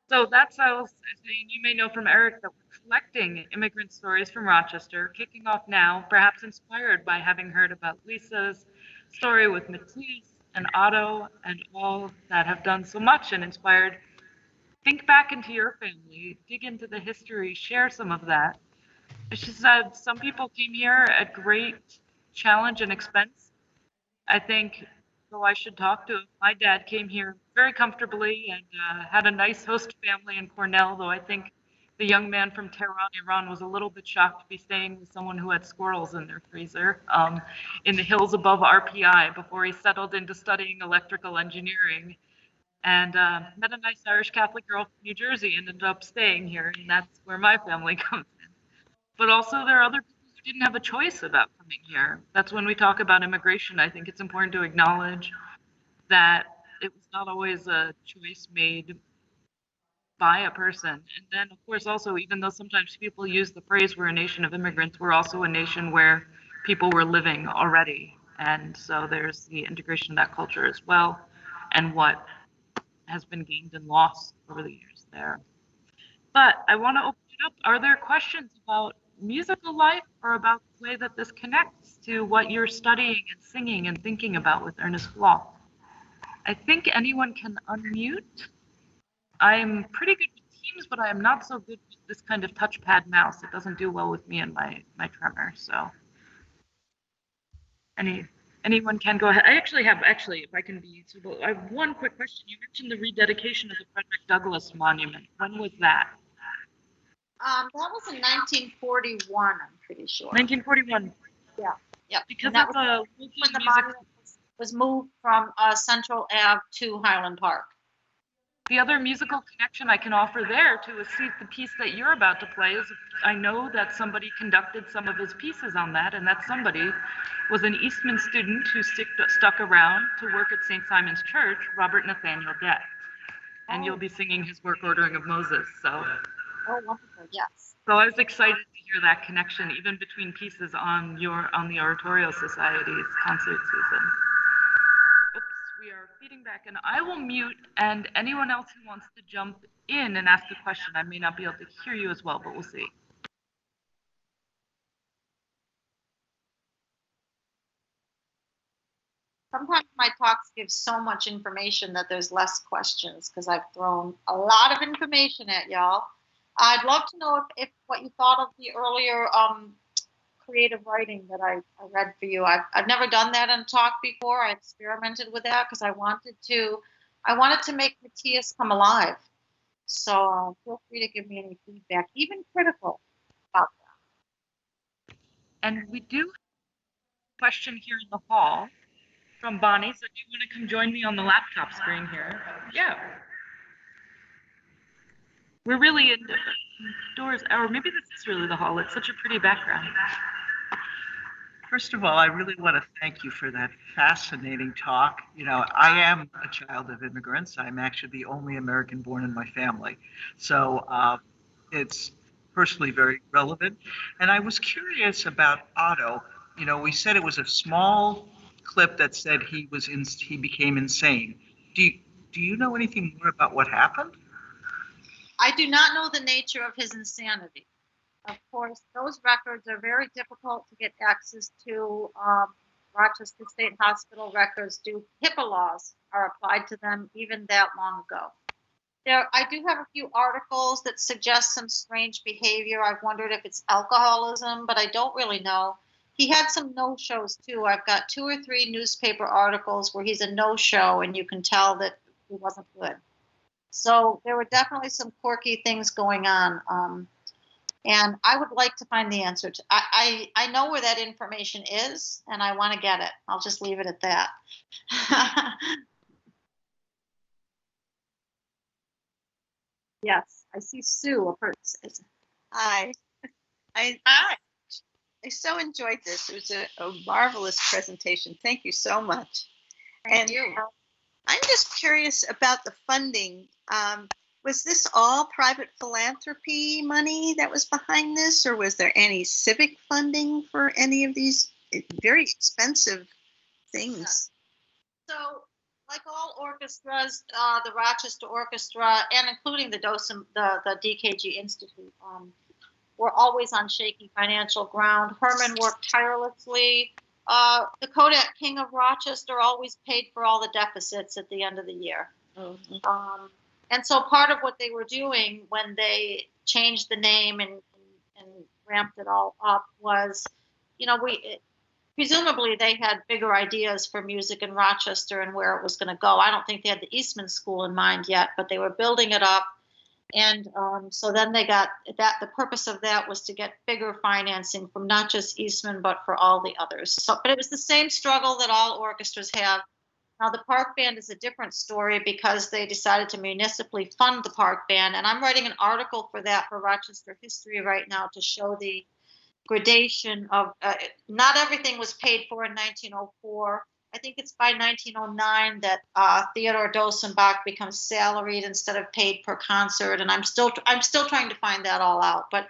So that's, I was saying, you may know from Eric that we're collecting immigrant stories from Rochester, kicking off now, perhaps inspired by having heard about Lisa's story with Matthias and Otto and all that have done so much and inspired. Think back into your family, dig into the history, share some of that. She said some people came here at great challenge and expense. I think, though I should talk to, my dad came here very comfortably and had a nice host family in Cornell, though I think the young man from Tehran, Iran, was a little bit shocked to be staying with someone who had squirrels in their freezer in the hills above RPI before he settled into studying electrical engineering. And met a nice Irish Catholic girl from New Jersey and ended up staying here, and that's where my family comes in. But also, there are other people who didn't have a choice about coming here. That's when we talk about immigration. I think it's important to acknowledge that it was not always a choice made by a person. And then, of course, also, even though sometimes people use the phrase we're a nation of immigrants, we're also a nation where people were living already. And so there's the integration of that culture as well, and what has been gained and lost over the years there. But I want to open it up. Are there questions about musical life or about the way that this connects to what you're studying and singing and thinking about with Ernest Bloch? I think anyone can unmute. I'm pretty good with Teams, but I am not so good with this kind of touchpad mouse. It doesn't do well with me and my tremor. So anyone can go ahead. I actually have, if I can be useful, I have one quick question. You mentioned the rededication of the Frederick Douglass Monument. When was that?
That was in 1941, I'm pretty sure.
1941.
Yeah.
Because
And that
that's a
when
local
the
music.
monument was moved from Central Ave to Highland Park.
The other musical connection I can offer there to see the piece that you're about to play is I know that somebody conducted some of his pieces on that, and that somebody was an Eastman student who stuck around to work at St. Simon's Church, Robert Nathaniel Dett. And you'll be singing his work Ordering of Moses. So.
Oh, wonderful! Yes.
So I was excited to hear that connection, even between pieces on the Oratorio Society's concert season. Oops, we are feeding back, and I will mute. And anyone else who wants to jump in and ask a question, I may not be able to hear you as well, but we'll see.
Sometimes my talks give so much information that there's less questions because I've thrown a lot of information at y'all. I'd love to know if what you thought of the earlier creative writing that I read for you. I've never done that in a talk before. I experimented with that because I wanted to make Matthias come alive. So feel free to give me any feedback, even critical, about that.
And we do have a question here in the hall from Bonnie. So do you want to come join me on the laptop screen here? Yeah. We're really indoors, or maybe this is really the hall. It's such a pretty background.
First of all, I really want to thank you for that fascinating talk. You know, I am a child of immigrants. I'm actually the only American born in my family. So it's personally very relevant. And I was curious about Otto. You know, we said it was a small clip that said he became insane. Do you know anything more about what happened?
I do not know the nature of his insanity. Of course, those records are very difficult to get access to. Rochester State Hospital records HIPAA laws are applied to them even that long ago. I do have a few articles that suggest some strange behavior. I've wondered if it's alcoholism, but I don't really know. He had some no-shows too. I've got 2 or 3 newspaper articles where he's a no-show and you can tell that he wasn't good. So there were definitely some quirky things going on. And I would like to find the answer to. I know where that information is, and I want to get it. I'll just leave it at that. Yes, I see Sue.
Hi. I so enjoyed this. It was a marvelous presentation. Thank you so much.
Thank you.
I'm just curious about the funding. Was this all private philanthropy money that was behind this, or was there any civic funding for any of these very expensive things?
So, like all orchestras, the Rochester Orchestra, and including the DKG Institute, we're always on shaky financial ground. Herman worked tirelessly. The Kodak King of Rochester always paid for all the deficits at the end of the year.
Mm-hmm.
And so part of what they were doing when they changed the name and ramped it all up was, presumably they had bigger ideas for music in Rochester and where it was going to go. I don't think they had the Eastman School in mind yet, but they were building it up. And so then they got that. The purpose of that was to get bigger financing from not just Eastman, but for all the others. So, but it was the same struggle that all orchestras have. Now, the park band is a different story because they decided to municipally fund the park band. And I'm writing an article for that for Rochester History right now to show the gradation of not everything was paid for in 1904. I think it's by 1909 that Theodore Dosenbach becomes salaried instead of paid per concert, and I'm still trying to find that all out. But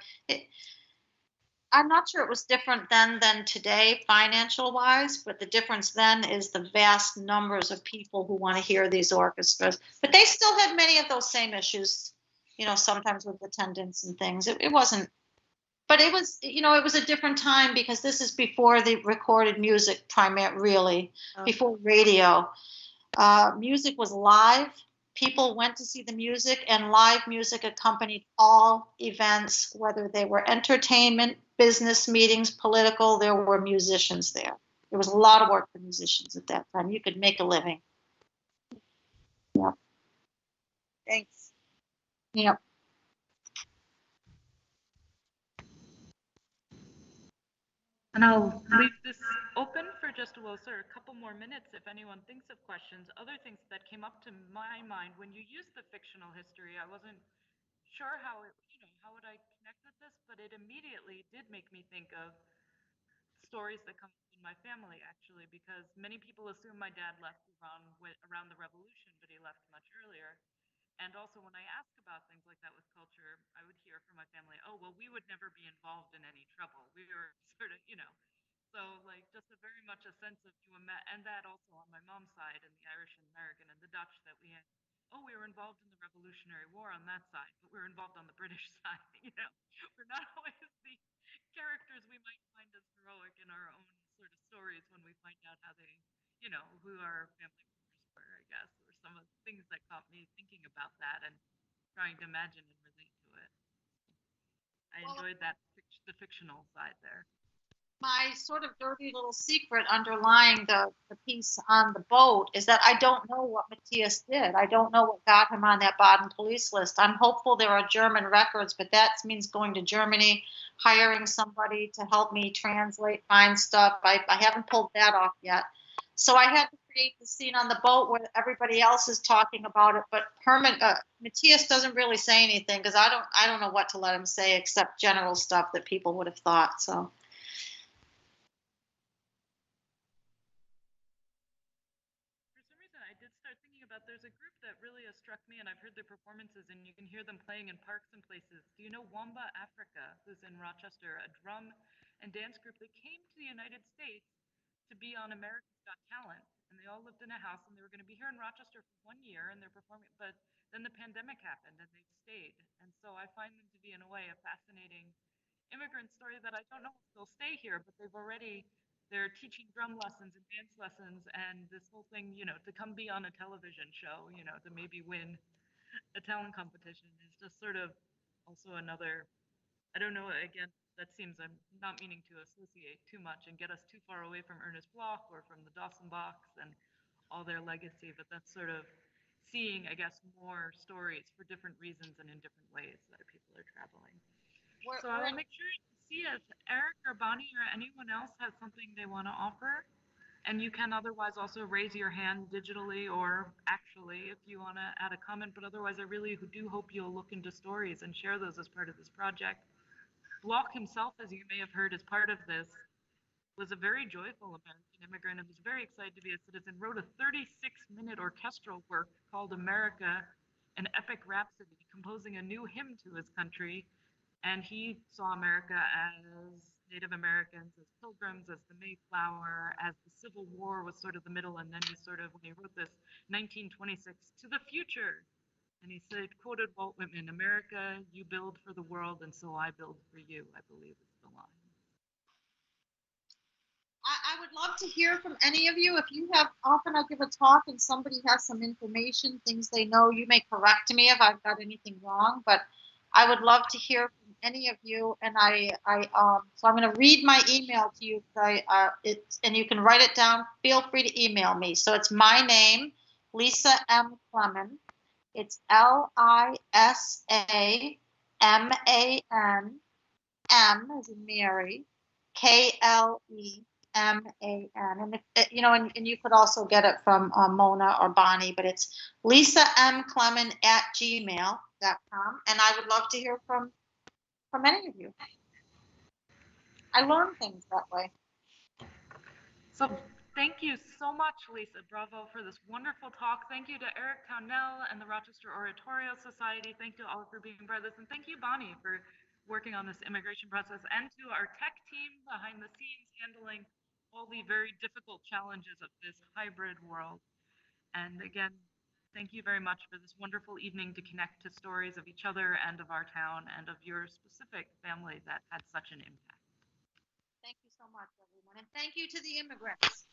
I'm not sure it was different then than today, financial wise. But the difference then is the vast numbers of people who want to hear these orchestras. But they still had many of those same issues, sometimes with attendance and things. It wasn't. But it was, it was a different time because this is before the recorded music, really, before radio. Music was live. People went to see the music, and live music accompanied all events, whether they were entertainment, business meetings, political. There were musicians there. There was a lot of work for musicians at that time. You could make a living. Yeah.
Thanks.
Yep.
And I'll leave this open for just a couple more minutes if anyone thinks of questions. Other things that came up to my mind when you used the fictional history, I wasn't sure how would I connect with this, but it immediately did make me think of stories that come in my family, actually, because many people assume my dad left around the revolution, but he left much earlier. And also, when I ask about things like that with culture, I would hear from my family, oh, well, we would never be involved in any trouble. We were sort of, so like just very much a sense of and that also on my mom's side and the Irish and American and the Dutch that we had, oh, we were involved in the Revolutionary War on that side, but we were involved on the British side, We're not always the characters we might find as heroic in our own sort of stories when we find out how they, who our family members were, I guess, or some of the things that caught me thinking about that and trying to imagine and relate to it. I enjoyed that, the fictional side there.
My sort of dirty little secret underlying the piece on the boat is that I don't know what Matthias did. I don't know what got him on that Baden police list. I'm hopeful there are German records, but that means going to Germany, hiring somebody to help me translate, find stuff. I haven't pulled that off yet. So I had to create the scene on the boat where everybody else is talking about it, but Matthias doesn't really say anything because I don't know what to let him say except general stuff that people would have thought. So.
There's a group that really has struck me, and I've heard their performances, and you can hear them playing in parks and places. Do you know Wamba Africa, who's in Rochester, a drum and dance group that came to the United States to be on America's Got Talent? And they all lived in a house, and they were going to be here in Rochester for 1 year, and they're performing, but then the pandemic happened, and they've stayed. And so I find them to be, in a way, a fascinating immigrant story that I don't know if they'll stay here, but they're teaching drum lessons and dance lessons and this whole thing, to come be on a television show, to maybe win a talent competition is just sort of also another, I don't know, again, that seems, I'm not meaning to associate too much and get us too far away from Ernest Bloch or from the Dosenbachs and all their legacy, but that's sort of seeing, I guess, more stories for different reasons and in different ways that people are traveling. So I'll make sure to see if Eric or Bonnie or anyone else has something they want to offer. And you can otherwise also raise your hand digitally or actually if you want to add a comment. But otherwise, I really do hope you'll look into stories and share those as part of this project. Bloch himself, as you may have heard, as part of this, was a very joyful American immigrant and was very excited to be a citizen, wrote a 36-minute orchestral work called America, an Epic Rhapsody, composing a new hymn to his country. And he saw America as Native Americans, as pilgrims, as the Mayflower, as the Civil War was sort of the middle. And then he sort of, when he wrote this, 1926, to the future. And he said, quoted Walt Whitman, America, you build for the world, and so I build for you, I believe is the line.
I would love to hear from any of you. If you have, often I give a talk and somebody has some information, things they know, you may correct me if I've got anything wrong, but I would love to hear from any of you. And so I'm going to read my email to you. And you can write it down. Feel free to email me. So it's my name, Lisa M. Kleman. It's LISAMAN, M as in Mary, KLEMAN. And and you could also get it from Mona or Bonnie, but it's LisaMClemen@gmail.com. And I would love to hear from any of you. I learn things that way.
So thank you so much, Lisa. Bravo for this wonderful talk. Thank you to Eric Townell and the Rochester Oratorio Society. Thank you all for being part of this. And thank you, Bonnie, for working on this immigration process, and to our tech team behind the scenes handling all the very difficult challenges of this hybrid world. And again, thank you very much for this wonderful evening to connect to stories of each other and of our town and of your specific family that had such an impact.
Thank you so much, everyone. And thank you to the immigrants.